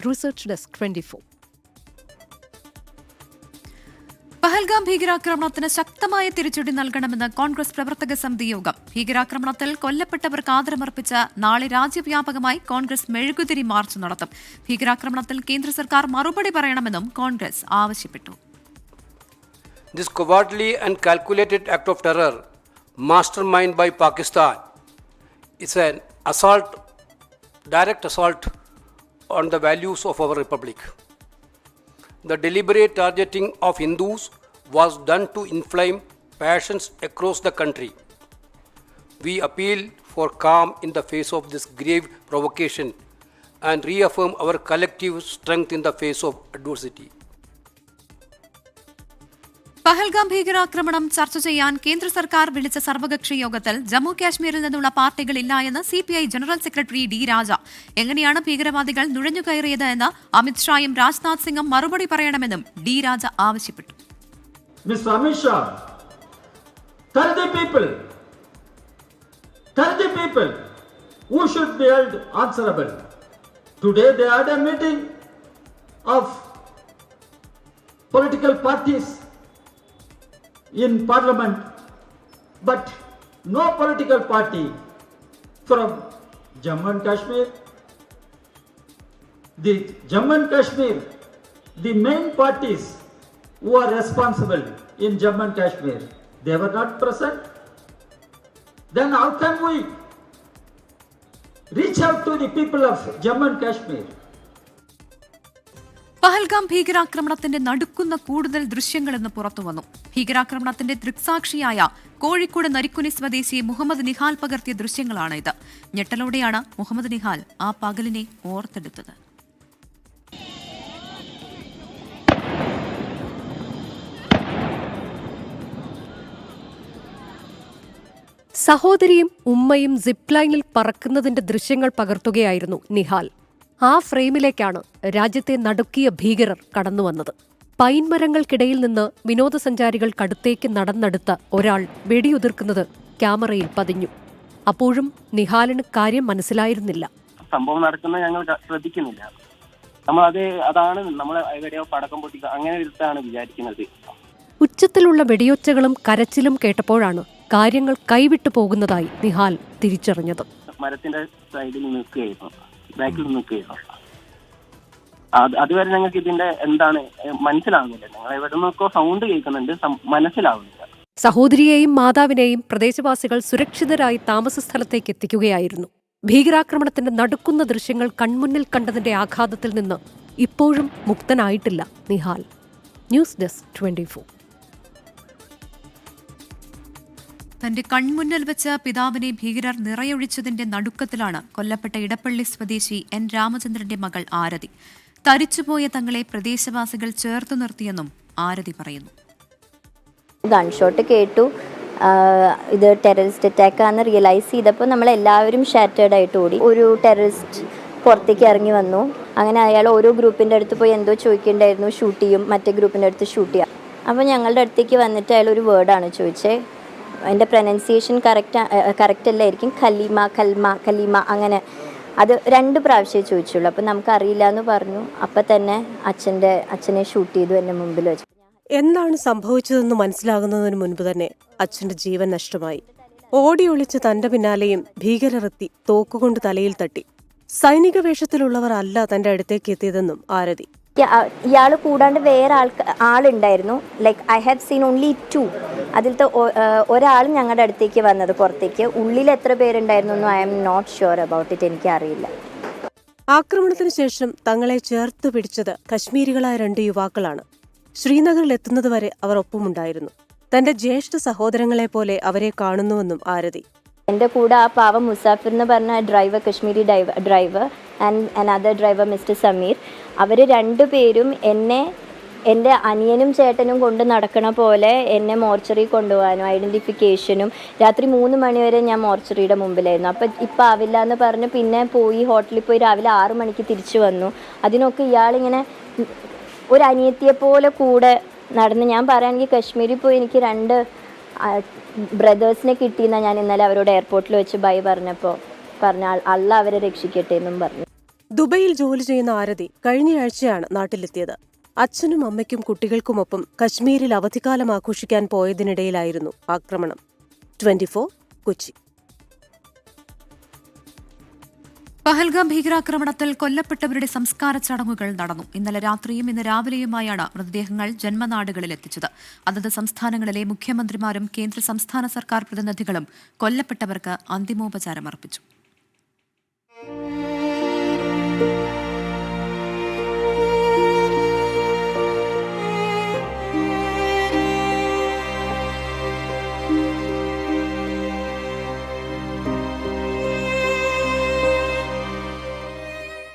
Research desk 24. Pahalgam ഭീകരാക്രമണത്തിന് ശക്തമായ തിരിച്ചടി നൽകണമെന്ന് കോൺഗ്രസ് പ്രവർത്തക സമിതി യോഗം. ഭീകരാക്രമണത്തിൽ കൊല്ലപ്പെട്ടവർക്ക് ആദരമർപ്പിച്ച് നാളെ രാജ്യവ്യാപകമായി കോൺഗ്രസ് മെഴുകുതിരി മാർച്ച് നടത്തും. ഭീകരാക്രമണത്തിൽ കേന്ദ്ര സർക്കാർ മറുപടി പറയണമെന്നും കോൺഗ്രസ് ആവശ്യപ്പെട്ടു. This cowardly and calculated act of terror, masterminded by Pakistan, is an assault, direct assault on the values of our republic. The deliberate targeting of Hindus was done to inflame passions across the country. We appeal for calm in the face of this grave provocation and reaffirm our collective strength in the face of adversity. Pahalgam ഭീകരാക്രമണം ചർച്ച ചെയ്യാൻ കേന്ദ്ര സർക്കാർ വിളിച്ച സർവകക്ഷി യോഗത്തിൽ ജമ്മു കാശ്മീരിൽ നിന്നുള്ള പാർട്ടികളില്ല എന്ന് CPI ജനറൽ സെക്രട്ടറി D. രാജ. എങ്ങനെയാണ് ഭീകരവാദികൾ നുഴഞ്ഞുകയറിയത് എന്ന് അമിത്ഷായും രാജ്നാഥ് സിംഗും മറുപടി പറയണമെന്നും D. രാജ ആവശ്യപ്പെട്ടു. Mr. Amit Shah, tell the people who should be held answerable. Today they had a meeting of political parties in parliament, but no political party from Jammu and Kashmir. The Jammu and Kashmir, the main parties who are responsible in Jammu and Kashmir, they were not present. Then how can we reach out to the people of Jammu and Kashmir? Pahalgam ഭീകരാക്രമണത്തിന്റെ നടുക്കുന്ന കൂടുതൽ ദൃശ്യങ്ങളെന്ന് പുറത്തുവന്നു. ഭീകരാക്രമണത്തിന്റെ ദൃക്സാക്ഷിയായ കോഴിക്കോട് നരിക്കുനി സ്വദേശി മുഹമ്മദ് നിഹാൽ പകർത്തിയ ദൃശ്യങ്ങളാണ് ഇത്. ഞെട്ടലോടെയാണ് മുഹമ്മദ് നിഹാൽ ആ പകലിനെ ഓർത്തെടുത്തത്. സഹോദരിയും ഉമ്മയും സിപ്പ് ലൈനിൽ പറക്കുന്നതിന്റെ ദൃശ്യങ്ങൾ പകർത്തുകയായിരുന്നു നിഹാൽ. ആ ഫ്രെയിമിലേക്കാണ് രാജ്യത്തെ നടുക്കിയ ഭീകരർ കടന്നുവന്നത്. പൈൻ മരങ്ങൾക്കിടയിൽ നിന്ന് വിനോദസഞ്ചാരികൾക്കടുത്തേക്ക് നടന്നെടുത്ത ഒരാൾ വെടിയുതിർക്കുന്നത് ക്യാമറയിൽ പതിഞ്ഞു. അപ്പോഴും നിഹാലിന് കാര്യം മനസ്സിലായിരുന്നില്ല. സംഭവം നടക്കുന്നത് ഞങ്ങൾ ശ്രദ്ധിക്കുന്നില്ല. അതാണ് നമ്മൾ എവിടെയോ പടക്കം പൊട്ടിക്കുക അങ്ങനെ വിധത്താണ് വിചാരിക്കുന്നത്. ഉച്ചത്തിലുള്ള വെടിയൊച്ചകളും കരച്ചിലും കേട്ടപ്പോഴാണ് കാര്യങ്ങൾ കൈവിട്ടു പോകുന്നതായി നിഹാൽ തിരിച്ചറിഞ്ഞത്. മരത്തിന്റെ സൈഡിൽ നിൽക്കുകയായിരുന്നു, ബാക്കിൽ നിൽക്കുകയായിരുന്നു. അതുവരെ ഞങ്ങൾക്ക് ഇതിന്റെ എന്താണ് മനസ്സിലാവുന്നില്ല. ഞങ്ങൾ എവിടെ നിന്നൊക്കെ സൗണ്ട് കേൾക്കുന്നുണ്ട്, മനസ്സിലാവുന്നില്ല. സഹോദരിയെയും മാതാവിനെയും പ്രദേശവാസികൾ സുരക്ഷിതരായി താമസ സ്ഥലത്തേക്ക് എത്തിക്കുകയായിരുന്നു. ഭീകരാക്രമണത്തിന്റെ നടുക്കുന്ന ദൃശ്യങ്ങൾ കൺമുന്നിൽ കണ്ടതിന്റെ ആഘാതത്തിൽ നിന്ന് ഇപ്പോഴും മുക്തനായിട്ടില്ല നിഹാൽ. News desk 24. തന്റെ കൺമുന്നിൽ വെച്ച് പിതാവിനെ ഭീകരർ നിറയൊഴിച്ചതിന്റെ നടുക്കത്തിലാണ് കൊല്ലപ്പെട്ട ഇടപ്പള്ളി സ്വദേശി N. രാമചന്ദ്രന്റെ മകൾ ആരതി. തരിച്ചുപോയ തങ്ങളെ പ്രദേശവാസികൾ ചേർത്തു നിർത്തിയെന്നും ആരതി പറയുന്നു. ഗൺഷോട്ട് കേട്ടു, ഇത് ടെററിസ്റ്റ് അറ്റാക്ക് ആണെന്ന് റിയലൈസ് ചെയ്തപ്പോൾ നമ്മളെല്ലാവരും ഷാറ്റേർഡ് ആയിട്ട് ഓടി. ഒരു ടെററിസ്റ്റ് പുറത്തേക്ക് ഇറങ്ങി വന്നു. അങ്ങനെ അയാൾ ഓരോ ഗ്രൂപ്പിൻ്റെ അടുത്ത് പോയി എന്തോ ചോദിക്കേണ്ടായിരുന്നു, ഷൂട്ട് ചെയ്യും, മറ്റേ ഗ്രൂപ്പിൻ്റെ അടുത്ത് ഷൂട്ട് ചെയ്യാം. അപ്പോൾ ഞങ്ങളുടെ അടുത്തേക്ക് വന്നിട്ട് അയാൾ ഒരു വേർഡാണ് ചോദിച്ചത്. അതിൻ്റെ പ്രൊനൗൺസിയേഷൻ കറക്റ്റ് അല്ലായിരിക്കും, ഖലീമ, കൽമ, കലീമ, അങ്ങനെ അത് 2 പ്രാവശ്യമേ ചോദിച്ചുള്ളൂ. അപ്പം നമുക്കറിയില്ല എന്ന് പറഞ്ഞു. അപ്പം തന്നെ അച്ഛനെ ഷൂട്ട് ചെയ്തു എൻ്റെ മുമ്പിൽ വെച്ചു. എന്താണ് സംഭവിച്ചതെന്ന് മനസ്സിലാകുന്നതിന് മുൻപ് തന്നെ അച്ഛൻ്റെ ജീവൻ നഷ്ടമായി. ഓടി ഒളിച്ച് തന്റെ പിന്നാലെയും ഭീകരരെത്തി തോക്കുകൊണ്ട് തലയിൽ തട്ടി. സൈനിക വേഷത്തിലുള്ളവർ അല്ല തന്റെ അടുത്തേക്ക് എത്തിയതെന്നും ആരതി. ഇയാൾ കൂടാണ്ട് വേറെ ആളുണ്ടായിരുന്നു. Like I have seen only 2. അതിലത്തെ ഒരാൾ ഞങ്ങളുടെ അടുത്തേക്ക് വന്നത് പുറത്തേക്ക്. ഉള്ളിൽ എത്ര പേരുണ്ടായിരുന്നു I am not sure about it. എനിക്കറിയില്ല. ആക്രമണത്തിന് ശേഷം തങ്ങളെ ചേർത്ത് പിടിച്ചത് കശ്മീരികളായ 2 യുവാക്കളാണ്. ശ്രീനഗറിൽ എത്തുന്നതുവരെ അവർ ഒപ്പമുണ്ടായിരുന്നു. തന്റെ ജ്യേഷ്ഠ സഹോദരങ്ങളെ പോലെ അവരെ കാണുന്നുവെന്നും ആരതി. എൻ്റെ കൂടെ ആ പാവം മുസാഫിർ എന്ന് പറഞ്ഞ driver, Kashmiri driver and another driver mister Sameer, അവർ 2 പേരും എൻ്റെ അനിയനും ചേട്ടനും കൊണ്ട് നടക്കണ പോലെ എന്നെ മോർച്ചറി കൊണ്ടുപോകാനും ഐഡൻറ്റിഫിക്കേഷനും രാത്രി 3 മണിവരെ ഞാൻ മോർച്ചറിയുടെ മുമ്പിലായിരുന്നു. അപ്പം ഇപ്പം ആവില്ല എന്ന് പറഞ്ഞ് പിന്നെ പോയി ഹോട്ടലിൽ പോയി രാവിലെ 6 മണിക്ക് തിരിച്ചു വന്നു. അതിനൊക്കെ ഇയാളിങ്ങനെ ഒരു അനിയത്തിയെ പോലെ കൂടെ നടന്ന്. ഞാൻ പറയുകയാണെങ്കിൽ കശ്മീരിൽ പോയി എനിക്ക് 2 ബ്രദേഴ്സിനെ കിട്ടിയെന്നാണ് ഞാൻ ഇന്നലെ അവരോട് എയർപോർട്ടിൽ വെച്ച് ബൈ പറഞ്ഞപ്പോൾ പറഞ്ഞ അള്ള അവരെ രക്ഷിക്കട്ടെ എന്നും പറഞ്ഞു. ദുബൈയിൽ ജോലി ചെയ്യുന്ന ആരതി കഴിഞ്ഞയാഴ്ചയാണ് നാട്ടിലെത്തിയത്. അച്ഛനും അമ്മയ്ക്കും കുട്ടികൾക്കുമൊപ്പം കശ്മീരിൽ അവധിക്കാലം ആഘോഷിക്കാൻ പോയതിനിടയിലായിരുന്നു ആക്രമണം. 24 കൊച്ചി. പഹൽഗാം ഭീകരാക്രമണത്തിൽ കൊല്ലപ്പെട്ടവരുടെ സംസ്കാര ചടങ്ങുകൾ നടന്നു. ഇന്നലെ രാത്രിയും ഇന്ന് രാവിലെയുമായാണ് മൃതദേഹങ്ങൾ ജന്മനാടുകളിൽ എത്തിച്ചത്. അതത് സംസ്ഥാനങ്ങളിലെ മുഖ്യമന്ത്രിമാരും കേന്ദ്ര സംസ്ഥാന സർക്കാർ പ്രതിനിധികളും കൊല്ലപ്പെട്ടവർക്ക് അന്തിമോപചാരം അർപ്പിച്ചു.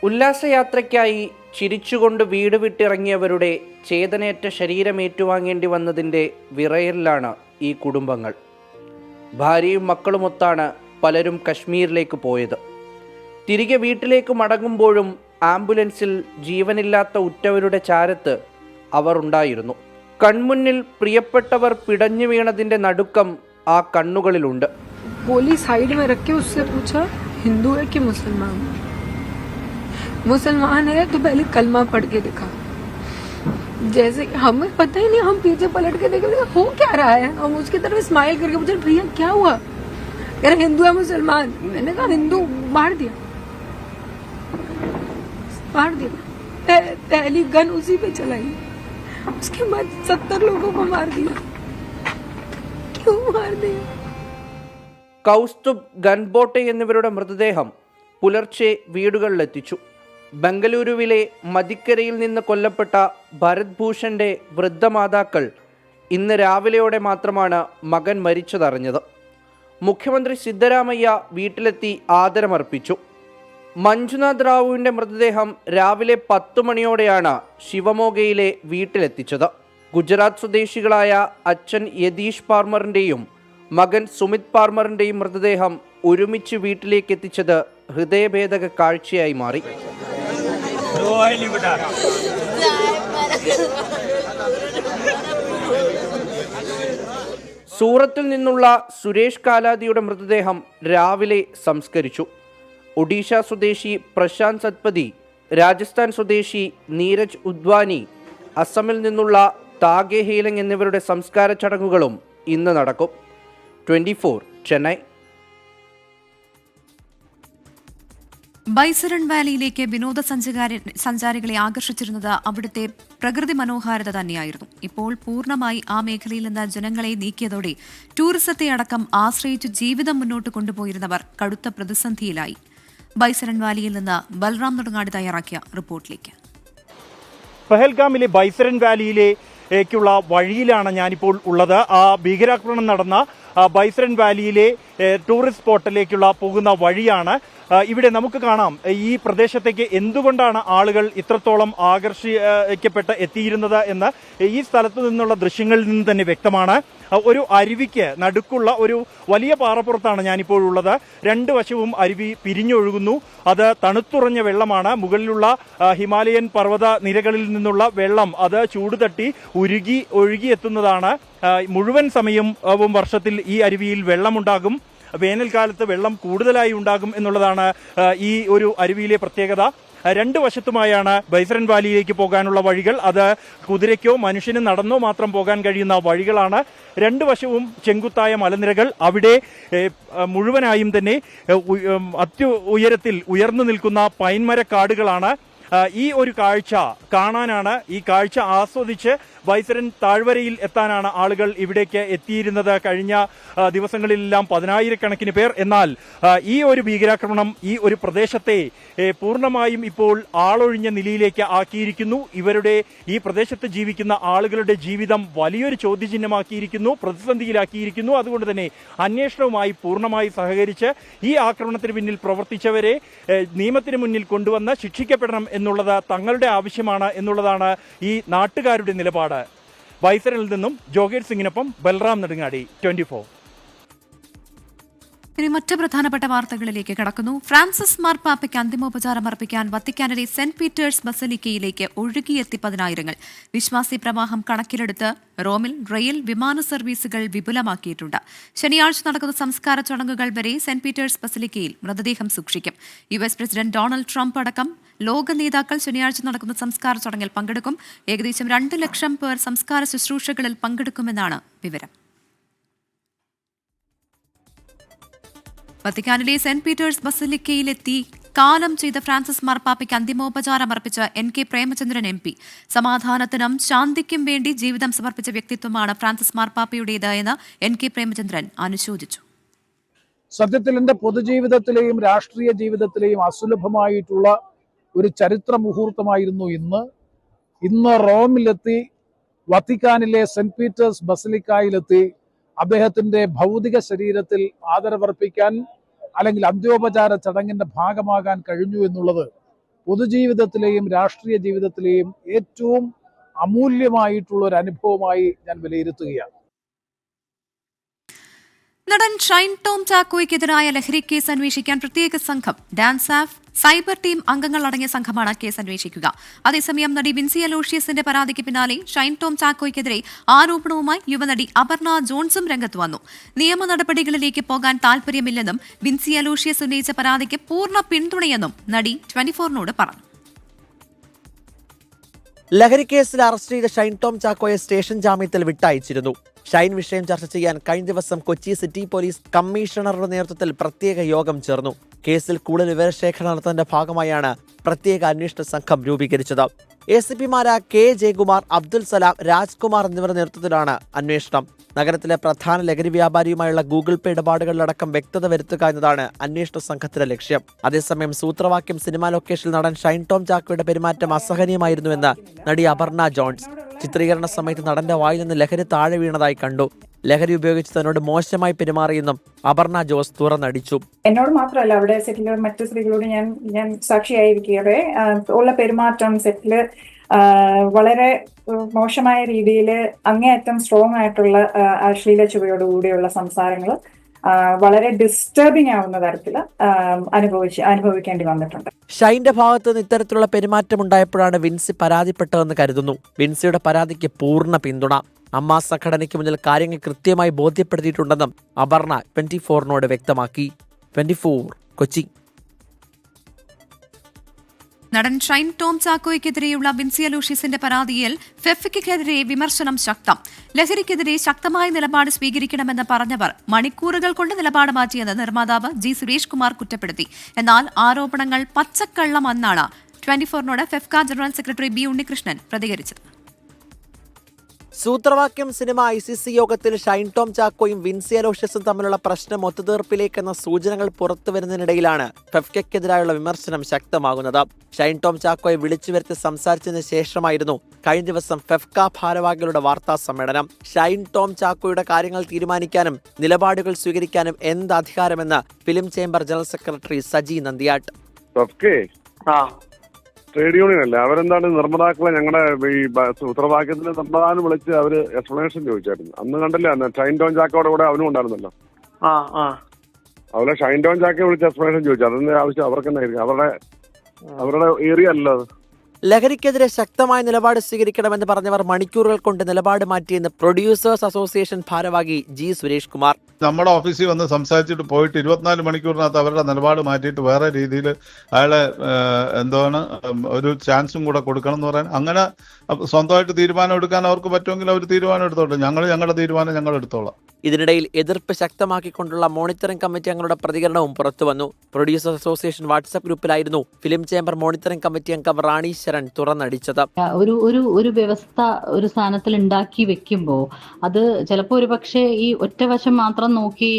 ഉല്ലാസയാത്രയ്ക്കായി ചിരിച്ചുകൊണ്ട് വീട് വിട്ടിറങ്ങിയവരുടെ ചേതനേറ്റ ശരീരമേറ്റുവാങ്ങേണ്ടി വന്നതിൻ്റെ വിറയലിലാണ് ഈ കുടുംബങ്ങൾ. ഭാര്യയും മക്കളുമൊത്താണ് പലരും കശ്മീരിലേക്ക് പോയത്. തിരികെ വീട്ടിലേക്ക് മടങ്ങുമ്പോഴും ആംബുലൻസിൽ ജീവനില്ലാത്ത ഉറ്റവരുടെ ചാരത്ത് അവർ ഉണ്ടായിരുന്നു. കൺമുന്നിൽ പ്രിയപ്പെട്ടവർ പിടഞ്ഞു വീണതിൻ്റെ നടുക്കം ആ കണ്ണുകളിലുണ്ട്. गोली साइड में रख के उससे पूछा हिंदू है कि मुसलमान. मुसलमान है तो पहले कलमा पढ़ के दिखा. जैसे हमें पता ही नहीं, हम पीछे पलट के देखे हो क्या रहा है. हम उसकी तरफ स्माइल करके पूछे भैया क्या हुआ. कह रहे हिंदू है मुसलमान. मैंने कहा हिंदू. मार दिया. पहली गन उसी पे चलाई. उसके बाद 70 लोगों को मार दिया. क्यों मार दिया. കൗസ്തുബ്, ഗൻബോട്ടെ എന്നിവരുടെ മൃതദേഹം പുലർച്ചെ വീടുകളിലെത്തിച്ചു. ബംഗളൂരുവിലെ മദിക്കരയിൽ നിന്ന് കൊല്ലപ്പെട്ട ഭരത് ഭൂഷന്റെ വൃദ്ധമാതാക്കൾ ഇന്ന് രാവിലെയോടെ മാത്രമാണ് മകൻ മരിച്ചതറിഞ്ഞത്. മുഖ്യമന്ത്രി സിദ്ധരാമയ്യ വീട്ടിലെത്തി ആദരമർപ്പിച്ചു. മഞ്ജുനാഥ് റാവുവിൻ്റെ മൃതദേഹം രാവിലെ 10 മണിയോടെയാണ് ശിവമോഗയിലെ വീട്ടിലെത്തിച്ചത്. ഗുജറാത്ത് സ്വദേശികളായ അച്ഛൻ യതീഷ് പാർമറിൻ്റെയും മകൻ സുമിത് പാർമറിൻ്റെയും മൃതദേഹം ഒരുമിച്ച് വീട്ടിലേക്ക് എത്തിച്ചത് ഹൃദയഭേദക കാഴ്ചയായി മാറി. സൂറത്തിൽ നിന്നുള്ള സുരേഷ് കാലാദിയുടെ മൃതദേഹം രാവിലെ സംസ്കരിച്ചു. ഒഡീഷ സ്വദേശി പ്രശാന്ത് സത്പതി, രാജസ്ഥാൻ സ്വദേശി നീരജ് ഉദ്വാനി, അസമിൽ നിന്നുള്ള താഗെ ഹീലങ് എന്നിവരുടെ സംസ്കാര ചടങ്ങുകളും ഇന്ന് നടക്കും. 24 ചെന്നൈ. ബൈസരൺ വാലിയിലേക്ക് വിനോദസഞ്ചാരികളെ ആകർഷിച്ചിരുന്നത് അവിടുത്തെ പ്രകൃതി മനോഹാരിത തന്നെയായിരുന്നു. ഇപ്പോൾ പൂർണ്ണമായി ആ മേഖലയിൽ നിന്ന് ജനങ്ങളെ നീക്കിയതോടെ ടൂറിസത്തെ അടക്കം ആശ്രയിച്ചു ജീവിതം മുന്നോട്ട് കൊണ്ടുപോയിരുന്നവർ കടുത്ത പ്രതിസന്ധിയിലായി. ബൈസരൺ വാലിയിൽ നിന്ന് ബൽറാം നെടുങ്ങാട് തയ്യാറാക്കിയ റിപ്പോർട്ടിലേക്ക്. പഹൽഗാമിലെ ബൈസരൺ വാലിയിലേക്കുള്ള വഴിയിലാണ് ഞാനിപ്പോൾ ഉള്ളത്. ആ ഭീകരാക്രമണം നടന്ന ബൈസരൺ വാലിയിലെ ടൂറിസ്റ്റ് സ്പോട്ടിലേക്കുള്ള പോകുന്ന വഴിയാണ്. ഇവിടെ നമുക്ക് കാണാം ഈ പ്രദേശത്തേക്ക് എന്തുകൊണ്ടാണ് ആളുകൾ ഇത്രത്തോളം ആകർഷിക്കപ്പെട്ട് എത്തിയിരുന്നത് എന്ന് ഈ സ്ഥലത്ത് നിന്നുള്ള ദൃശ്യങ്ങളിൽ നിന്ന് തന്നെ വ്യക്തമാണ്. ഒരു അരുവിക്ക് നടുക്കുള്ള ഒരു വലിയ പാറപ്പുറത്താണ് ഞാനിപ്പോഴുള്ളത്. 2 വശവും അരുവി പിരിഞ്ഞൊഴുകുന്നു. അത് തണുത്തുറഞ്ഞ വെള്ളമാണ്. മുകളിലുള്ള ഹിമാലയൻ പർവ്വത നിരകളിൽ നിന്നുള്ള വെള്ളം അത് ചൂടുതട്ടി ഒഴുകിയെത്തുന്നതാണ്. മുഴുവൻ സമയവും വർഷത്തിൽ ഈ അരുവിയിൽ വെള്ളമുണ്ടാകും. വേനൽക്കാലത്ത് വെള്ളം കൂടുതലായി ഉണ്ടാകും എന്നുള്ളതാണ് ഈ ഒരു അരുവിയിലെ പ്രത്യേകത. രണ്ട് വശത്തുമായാണ് ബൈസരൻ വാലിയിലേക്ക് പോകാനുള്ള വഴികൾ. അത് കുതിരയ്ക്കോ മനുഷ്യന് നടന്നോ മാത്രം പോകാൻ കഴിയുന്ന വഴികളാണ്. രണ്ട് വശവും ചെങ്കുത്തായ മലനിരകൾ. അവിടെ മുഴുവനായും തന്നെ ഉയരത്തിൽ ഉയർന്നു നിൽക്കുന്ന പൈൻമരക്കാടുകളാണ്. ഈ ഒരു കാഴ്ച കാണാനാണ്, ഈ കാഴ്ച ആസ്വദിച്ച് ബൈസരൻ താഴ്വരയിൽ എത്താനാണ് ആളുകൾ ഇവിടേക്ക് എത്തിയിരുന്നത് കഴിഞ്ഞ ദിവസങ്ങളിലെല്ലാം 10,000-കണക്കിന് പേർ. എന്നാൽ ഈ ഒരു ഭീകരാക്രമണം ഈ ഒരു പ്രദേശത്തെ പൂർണ്ണമായും ഇപ്പോൾ ആളൊഴിഞ്ഞ നിലയിലേക്ക് ആക്കിയിരിക്കുന്നു. ഇവരുടെ ഈ പ്രദേശത്ത് ജീവിക്കുന്ന ആളുകളുടെ ജീവിതം വലിയൊരു ചോദ്യചിഹ്നമാക്കിയിരിക്കുന്നു, പ്രതിസന്ധിയിലാക്കിയിരിക്കുന്നു. അതുകൊണ്ട് തന്നെ അന്വേഷണവുമായി പൂർണ്ണമായി സഹകരിച്ച് ഈ ആക്രമണത്തിന് പിന്നിൽ പ്രവർത്തിച്ചവരെ നിയമത്തിന് മുന്നിൽ കൊണ്ടുവന്ന് ശിക്ഷിക്കപ്പെടണം എന്നുള്ളത് തങ്ങളുടെ ആവശ്യമാണ് എന്നുള്ളതാണ് ഈ നാട്ടുകാരുടെ നിലപാട്. ബൈസരനിൽ നിന്നും ജോഗേഷ് സിംഗിനൊപ്പം ബൽറാം നെടുങ്ങാടി, 24. ഇനി മറ്റ് പ്രധാനപ്പെട്ട വാർത്തകളിലേക്ക് കടക്കുന്നു. ഫ്രാൻസിസ് മാർപ്പാപ്പയ്ക്ക് അന്തിമോപചാരം അർപ്പിക്കാൻ വത്തിക്കാനിലെ സെന്റ് പീറ്റേഴ്സ് ബസലിക്കയിലേക്ക് ഒഴുകിയെത്തി 10,000. വിശ്വാസി പ്രവാഹം കണക്കിലെടുത്ത് റോമിൽ റെയിൽ വിമാന സർവീസുകൾ വിപുലമാക്കിയിട്ടുണ്ട്. ശനിയാഴ്ച നടക്കുന്ന സംസ്കാര ചടങ്ങുകൾ വരെ സെന്റ് പീറ്റേഴ്സ് ബസലിക്കയിൽ മൃതദേഹം സൂക്ഷിക്കും. US പ്രസിഡന്റ് ഡൊണാൾഡ് ട്രംപ് അടക്കം ലോക നേതാക്കൾ ശനിയാഴ്ച നടക്കുന്ന സംസ്കാര ചടങ്ങിൽ പങ്കെടുക്കും. ഏകദേശം 2 ലക്ഷം പേർ സംസ്കാര ശുശ്രൂഷകളിൽ പങ്കെടുക്കുമെന്നാണ് വിവരം. വത്തിക്കാനിലെ സെന്റ് പീറ്റേഴ്സ് ബസലിക്കയിലെത്തി കാലം ചെയ്ത ഫ്രാൻസിസ് മാർപ്പാപ്പയ്ക്ക് അന്തിമോപചാരം അർപ്പിച്ച NK പ്രേമചന്ദ്രൻ MP. സമാധാനത്തിനും ശാന്തിക്കും വേണ്ടി ജീവിതം സമർപ്പിച്ച വ്യക്തിത്വമാണ് ഫ്രാൻസിസ് മാർപ്പാപ്പയുടേത് എന്ന് NK പ്രേമചന്ദ്രൻ അനുശോചിച്ചു. സത്യത്തിൽ എൻ്റെ പൊതുജീവിതത്തിലെയും രാഷ്ട്രീയ ജീവിതത്തിലെയും അസുലഭമായിട്ടുള്ള ഒരു ചരിത്ര മുഹൂർത്തമായിരുന്നു ഇന്ന് റോമിലെത്തി വത്തിക്കാനിലെ സെന്റ് പീറ്റേഴ്സ് ബസലിക്കയിലെത്തി അദ്ദേഹത്തിന്റെ ഭൗതിക ശരീരത്തിൽ ആദരവർപ്പിക്കാൻ അല്ലെങ്കിൽ അന്ത്യോപചാര ചടങ്ങിന്റെ ഭാഗമാകാൻ കഴിഞ്ഞു എന്നുള്ളത് പൊതുജീവിതത്തിലെയും രാഷ്ട്രീയ ജീവിതത്തിലെയും ഏറ്റവും അമൂല്യമായിട്ടുള്ള ഒരു അനുഭവമായി ഞാൻ വിലയിരുത്തുകയാണ്. നടൻ ഷൈൻ ടോം ചാക്കോയ്ക്കെതിരായ ലഹരി കേസ് അന്വേഷിക്കാൻ പ്രത്യേക സംഘം ഡാൻസ് ആഫ് സൈബർ ടീം അംഗങ്ങൾ അടങ്ങിയ സംഘമാണ് കേസ് അന്വേഷിക്കുക. അതേസമയം നടി വിൻസി അലോഷ്യസിന്റെ പരാതിക്ക് പിന്നാലെ ഷൈൻ ടോം ചാക്കോയ്ക്കെതിരെ ആരോപണവുമായി യുവനടി അപർണ ജോൺസും രംഗത്ത് വന്നു. നിയമ നടപടികളിലേക്ക് പോകാൻ താൽപര്യമില്ലെന്നും വിൻസി അലോഷ്യസ് ഉന്നയിച്ച പരാതിക്ക് പൂർണ്ണ പിന്തുണയെന്നും നടി 24നോട് പറഞ്ഞു. ലഹരി കേസിൽ അറസ്റ്റ് ചെയ്ത ഷൈൻ ടോം ചാക്കോയെ സ്റ്റേഷൻ ജാമ്യത്തിൽ വിട്ടയച്ചിരുന്നു. ഷൈൻ വിഷയം ചർച്ച ചെയ്യാൻ കഴിഞ്ഞ ദിവസം കൊച്ചി സിറ്റി പോലീസ് കമ്മീഷണറുടെ നേതൃത്വത്തിൽ പ്രത്യേക യോഗം ചേർന്നു. കേസിൽ കൂടുതൽ വിവരശേഖരണം നടത്തുന്നതിന്റെ ഭാഗമായാണ് പ്രത്യേക അന്വേഷണ സംഘം രൂപീകരിച്ചത്. ACPമാരായ K. ജയകുമാർ, അബ്ദുൽ സലാം, രാജ്കുമാർ എന്നിവരുടെ നേതൃത്വത്തിലാണ് അന്വേഷണം. നഗരത്തിലെ പ്രധാന ലഹരി വ്യാപാരിയുമായുള്ള ഗൂഗിൾ പേ ഇടപാടുകളിലടക്കം വ്യക്തത വരുത്തുക എന്നതാണ് അന്വേഷണ സംഘത്തിന്റെ ലക്ഷ്യം. അതേസമയം സൂത്രവാക്യം സിനിമാ ലൊക്കേഷനിൽ നടൻ ഷൈൻ ടോം ചാക്കോയുടെ പെരുമാറ്റം അസഹനീയമായിരുന്നുവെന്ന് നടി അപർണ ജോൺസ്. ചിത്രീകരണ സമയത്ത് നടന്റെ വായിൽ നിന്ന് ലഹരി താഴെ വീണതായി കണ്ടു. ലഹരി ഉപയോഗിച്ച് തന്നോട് മോശമായി പെരുമാറിയെന്നും അപർണ ജോസ് തുറന്നടിച്ചു. എന്നോട് മാത്രമല്ല, അവിടെ സെറ്റിലെ മറ്റു സ്ത്രീകളോട് ഞാൻ സാക്ഷിയായിരിക്കവേ ഉള്ള പെരുമാറ്റം സെറ്റില് വളരെ മോശമായ രീതിയിൽ അങ്ങേയറ്റം സ്ട്രോങ് ആയിട്ടുള്ള അശ്ലീല ചുവയോടുകൂടിയുള്ള സംസാരങ്ങൾ വളരെ ഡിസ്റ്റർബിംഗ് ആവുന്ന തരത്തിൽ അനുഭവിക്കേണ്ടി വന്നിട്ടുണ്ട്. ഷൈന്റെ ഭാഗത്ത് നിന്ന് ഇത്തരത്തിലുള്ള പെരുമാറ്റം ഉണ്ടായപ്പോഴാണ് വിൻസി പരാതിപ്പെട്ടതെന്ന് കരുതുന്നു. വിൻസിയുടെ പരാതിക്ക് പൂർണ്ണ പിന്തുണ. അമ്മ സംഘടനയ്ക്ക് മുന്നിൽ കാര്യങ്ങൾ കൃത്യമായി ബോധ്യപ്പെടുത്തിയിട്ടുണ്ടെന്നും അപർണ 24നോട് വ്യക്തമാക്കി. 24 കൊച്ചി. നടൻ ഷൈൻ ടോം ചാക്കോയ്ക്കെതിരെയുള്ള വിൻസി അലോഷ്യസിന്റെ പരാതിയിൽ ഫെഫ്കയ്ക്കെതിരെ വിമർശനം ശക്തം. ലഹരിക്കെതിരെ ശക്തമായ നിലപാട് സ്വീകരിക്കണമെന്ന് പറഞ്ഞവർ മണിക്കൂറുകൾ കൊണ്ട് നിലപാട് മാറ്റിയെന്ന് നിർമ്മാതാവ് G. സുരേഷ് കുമാർ കുറ്റപ്പെടുത്തി. എന്നാൽ ആരോപണങ്ങൾ പച്ചക്കള്ളമെന്നാണ് 24നോട് FEFKA general secretary B. Unnikrishnan പ്രതികരിച്ചത്. സൂത്രവാക്യം സിനിമ ICC യോഗത്തിൽ ഷൈൻ ടോം ചാക്കോയും വിൻസി അലോഷ്യസും തമ്മിലുള്ള പ്രശ്നം ഒത്തുതീർപ്പിലേക്കെന്ന സൂചനകൾ പുറത്തുവരുന്നതിനിടയിലാണ് ഫെഫ്കയ്ക്കെതിരായുള്ള വിമർശനം ശക്തമാകുന്നത്. ഷൈൻ ടോം ചാക്കോയെ വിളിച്ചു വരുത്തി സംസാരിച്ചതിന് ശേഷമായിരുന്നു കഴിഞ്ഞ ദിവസം ഫെഫ്ക ഭാരവാഹികളുടെ വാർത്താ സമ്മേളനം. ഷൈൻ ടോം ചാക്കോയുടെ കാര്യങ്ങൾ തീരുമാനിക്കാനും നിലപാടുകൾ സ്വീകരിക്കാനും എന്ത് അധികാരമെന്ന് film chamber general secretary Saji Nandiyattu. Trade union അല്ലേ, അവരെന്താണ് നിർമ്മാതാക്കളെ ഞങ്ങളുടെ ഈ സൂത്രവാക്യത്തിന് നിർമ്മാതാവിന് വിളിച്ച് അവര് എക്സ്പ്ലനേഷൻ ചോദിച്ചായിരുന്നു. അന്ന് കണ്ടല്ലേ ഷൈൻ ടോം ചാക്കോയുടെ കൂടെ അവനും ഉണ്ടായിരുന്നല്ലോ. അതുപോലെ ഷൈൻ ടോം ചാക്കയെ വിളിച്ച് എക്സ്പ്ലനേഷൻ ചോദിച്ചു. അതിന്റെ ആവശ്യം അവർക്ക് തന്നെ അവരുടെ ഏരിയ അല്ല അത്. ലഹരിക്കെതിരെ ശക്തമായ നിലപാട് സ്വീകരിക്കണമെന്ന് പറഞ്ഞവർ മണിക്കൂറുകൾ കൊണ്ട് നിലപാട് മാറ്റിയെന്ന് പ്രൊഡ്യൂസേഴ്സ് അസോസിയേഷൻ ഭാരവാഹി ജി സുരേഷ് കുമാർ. നമ്മുടെ ഓഫീസിൽ വന്ന് സംസാരിച്ചിട്ട് പോയിട്ട് 24 മണിക്കൂറിനകത്ത് അവരുടെ നിലപാട് മാറ്റിയിട്ട് വേറെ രീതിയിൽ അയാളെ ഒരു ചാൻസും കൂടെ കൊടുക്കണം എന്ന് പറയാൻ, അങ്ങനെ സ്വന്തമായിട്ട് തീരുമാനം എടുക്കാൻ അവർക്ക് പറ്റുമെങ്കിൽ അവർ തീരുമാനം എടുത്തോട്ടെ. ഞങ്ങളുടെ തീരുമാനം ഞങ്ങൾ എടുത്തോളാം. ഇതിനിടയിൽ എതിർപ്പ് ശക്തമാക്കിക്കൊണ്ടുള്ള മോണിറ്ററിംഗ് കമ്മിറ്റി അംഗങ്ങളുടെ പ്രതികരണവും പുറത്തുവന്നു. പ്രൊഡ്യൂസേഴ്സ് അസോസിയേഷൻ വാട്സ്ആപ്പ് ഗ്രൂപ്പിലായിരുന്നു ഫിലിം ചേംബർ മോണിറ്ററിംഗ് കമ്മിറ്റി അംഗം റാണി ശരൺ തുറന്നടിച്ചത്. ഒരു വ്യവസ്ഥ ഒരു സ്ഥാനത്തിൽ ഉണ്ടാക്കി വെക്കുമ്പോൾ അത് ചിലപ്പോൾ ഒരു പക്ഷേ ഈ ഒറ്റവശം മാത്രം നോക്കി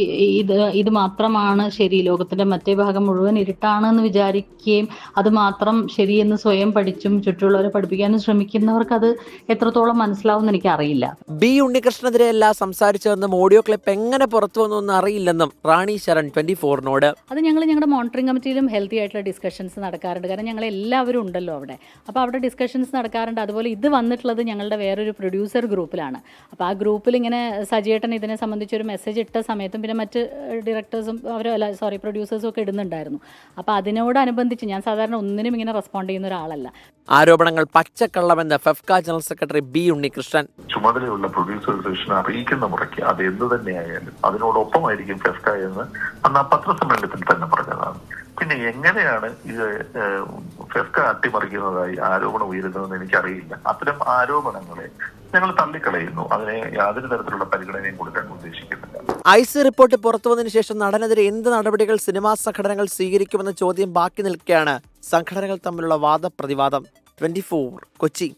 ഇത് മാത്രമാണ് ശരി, ലോകത്തിന്റെ മറ്റേ ഭാഗം മുഴുവൻ ഇരുട്ടാണെന്ന് വിചാരിക്കുകയും അത് മാത്രം ശരിയെന്ന് സ്വയം പഠിച്ചും ചുറ്റുള്ളവരെ പഠിപ്പിക്കാനും ശ്രമിക്കുന്നവർക്ക് അത് എത്രത്തോളം മനസ്സിലാവുമെന്ന് എനിക്കറിയില്ല. ബി ഉണ്ണികൃഷ്ണനെതിരെയല്ല സംസാരിച്ചതെന്നും ഓഡിയോ ക്ലിപ്പ് എങ്ങനെ പുറത്തു വന്നു അറിയില്ലെന്നും റാണി ശരൺ 24നോട്. അത് ഞങ്ങളുടെ മോണിറ്ററിംഗ് കമ്മിറ്റിയിലും ഹെൽത്തി ആയിട്ടുള്ള ഡിസ്കഷൻസ് നടക്കാറുണ്ട്. കാരണം ഞങ്ങൾ എല്ലാവരും ഉണ്ടല്ലോ അവിടെ. അപ്പോൾ അവിടെ ഡിസ്കഷൻസ് നടക്കാറുണ്ട്. അതുപോലെ ഇത് വന്നിട്ടുള്ളത് ഞങ്ങളുടെ വേറൊരു പ്രൊഡ്യൂസർ ഗ്രൂപ്പിലാണ്. അപ്പോൾ ആ ഗ്രൂപ്പിൽ ഇങ്ങനെ സജിയേട്ടൻ ഇതിനെ സംബന്ധിച്ചൊരു മെസ്സേജ് ഇട്ട സമയത്തും പിന്നെ മറ്റ് ഡയറക്ടേഴ്സും പ്രൊഡ്യൂസേഴ്സും ഒക്കെ ഇടുന്നുണ്ടായിരുന്നു. അപ്പോൾ അതിനോടനുബന്ധിച്ച് ഞാൻ സാധാരണ ഒന്നിനും ഇങ്ങനെ റെസ്പോണ്ട് ചെയ്യുന്ന ഒരാളല്ല. ആരോപണങ്ങൾ പച്ചക്കള്ളമെന്ന് FEFKA general secretary B Unnikrishnan. ചുമതലയുള്ള പ്രൊഡ്യൂസർ അസോസിയേഷൻ അറിയിക്കുന്ന മുറയ്ക്ക് അത് എന്ത് തന്നെയായാലും അതിനോടൊപ്പമായിരിക്കും ഫെഫ്ക എന്ന് അന്ന് ആ പത്രസമ്മേളനത്തിൽ തന്നെ പറഞ്ഞതാണ്. പിന്നെ എങ്ങനെയാണ് ഇത് ഫെഫ്ക അട്ടിമറിക്കുന്നതായി ആരോപണം ഉയരുന്നതെന്ന് എനിക്കറിയില്ല. അത്തരം ആരോപണങ്ങളെ ഞങ്ങൾ തള്ളിക്കളയുന്നു. അതിനെ യാതൊരു തരത്തിലുള്ള പരിഗണനയും കൊടുക്കാൻ ഉദ്ദേശിക്കുന്നില്ല. ഐസി റിപ്പോർട്ട് പുറത്തുവന്നതിന് ശേഷം നടനെതിരെ എന്ത് നടപടികൾ സിനിമാ സംഘടനകൾ സ്വീകരിക്കുമെന്ന ചോദ്യം ബാക്കി നിൽക്കെയാണ് സംഘടനകൾ തമ്മിലുള്ള വാദപ്രതിവാദം. 24 കൊച്ചി.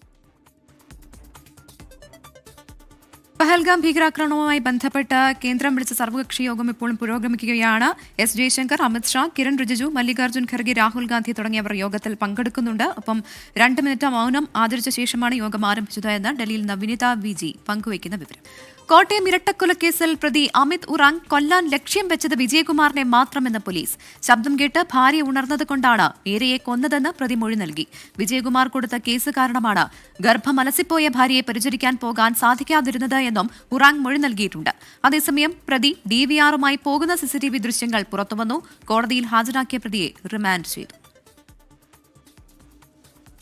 പഹൽഗാം ഭീകരാക്രമണവുമായി ബന്ധപ്പെട്ട് കേന്ദ്രം വിളിച്ച സർവകക്ഷി യോഗം ഇപ്പോഴും പുരോഗമിക്കുകയാണ്. എസ് ജയശങ്കർ, അമിത് ഷാ, കിരൺ റിജിജു, മല്ലികാർജ്ജുൻ ഖർഗെ, രാഹുൽ ഗാന്ധി തുടങ്ങിയവർ യോഗത്തിൽ പങ്കെടുക്കുന്നുണ്ട്. ഒപ്പം 2 മിനിറ്റ് മൗനം ആദരിച്ച ശേഷമാണ് യോഗം ആരംഭിച്ചത് എന്ന് ഡൽഹിയിൽ നിന്ന് വിനിത വിജി പങ്കുവയ്ക്കുന്ന വിവരം. കോട്ടയം ഇരട്ടക്കൊലക്കേസിൽ പ്രതി അമിത് ഉറാങ് കൊല്ലാൻ ലക്ഷ്യം വെച്ചത് വിജയകുമാറിനെ മാത്രമെന്ന് പോലീസ്. ശബ്ദം കേട്ട് ഭാര്യ ഉണർന്നതുകൊണ്ടാണ് ഏരയെ കൊന്നതെന്ന് പ്രതി മൊഴി നൽകി. വിജയകുമാർ കൊടുത്ത കേസ് കാരണമാണ് ഗർഭം അലസിപ്പോയ ഭാര്യയെ പരിചരിക്കാൻ പോകാൻ സാധിക്കാതിരുന്നത് എന്നും ഉറാങ് മൊഴി നൽകിയിട്ടുണ്ട്. അതേസമയം പ്രതി DVRുമായി പോകുന്ന CCTV ദൃശ്യങ്ങൾ പുറത്തുവന്നു. കോടതിയിൽ ഹാജരാക്കിയ പ്രതിയെ റിമാൻഡ് ചെയ്തു.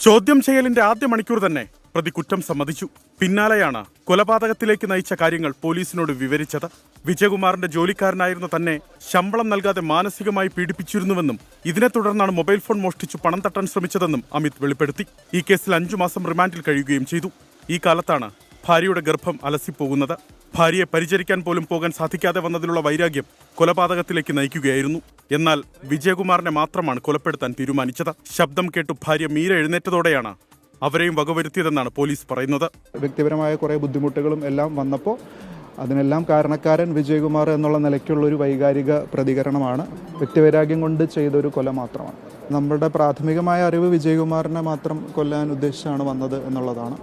ചോദ്യം ചെയ്യലിന്റെ ആദ്യ മണിക്കൂർ തന്നെ പ്രതി കുറ്റം സമ്മതിച്ചു. പിന്നാലെയാണ് കൊലപാതകത്തിലേക്ക് നയിച്ച കാര്യങ്ങൾ പോലീസിനോട് വിവരിച്ചത്. വിജയകുമാറിന്റെ ജോലിക്കാരനായിരുന്ന തന്നെ ശമ്പളം നൽകാതെ മാനസികമായി പീഡിപ്പിച്ചിരുന്നുവെന്നും ഇതിനെ തുടർന്നാണ് മൊബൈൽ ഫോൺ മോഷ്ടിച്ചു പണം തട്ടാൻ ശ്രമിച്ചതെന്നും അമിത് വെളിപ്പെടുത്തി. ഈ കേസിൽ 5 മാസം റിമാൻഡിൽ കഴിയുകയും ചെയ്തു. ഈ കാലത്താണ് ഭാര്യയുടെ ഗർഭം അലസിപ്പോകുന്നത്. ഭാര്യയെ പരിചരിക്കാൻ പോലും പോകാൻ സാധിക്കാതെ വന്നതിലുള്ള വൈരാഗ്യം കൊലപാതകത്തിലേക്ക് നയിക്കുകയായിരുന്നു. എന്നാൽ വിജയകുമാറിനെ മാത്രമാണ് കൊലപ്പെടുത്താൻ തീരുമാനിച്ചത്. ശബ്ദം കേട്ടു ഭാര്യ മീര എഴുന്നേറ്റതോടെയാണ് അവരെയും വകവരുത്തിയതെന്നാണ് പോലീസ് പറയുന്നത്. വ്യക്തിപരമായ കുറേ ബുദ്ധിമുട്ടുകളും എല്ലാം വന്നപ്പോൾ അതിനെല്ലാം കാരണക്കാരൻ വിജയകുമാർ എന്നുള്ള നിലയ്ക്കുള്ള ഒരു വൈകാരിക പ്രതികരണമാണ്. വ്യക്തിവൈരാഗ്യം കൊണ്ട് ചെയ്തൊരു കൊല മാത്രമാണ്. നമ്മുടെ പ്രാഥമികമായ അറിവ് വിജയകുമാറിനെ മാത്രം കൊല്ലാൻ ഉദ്ദേശിച്ചാണ് വന്നത് എന്നുള്ളതാണ്.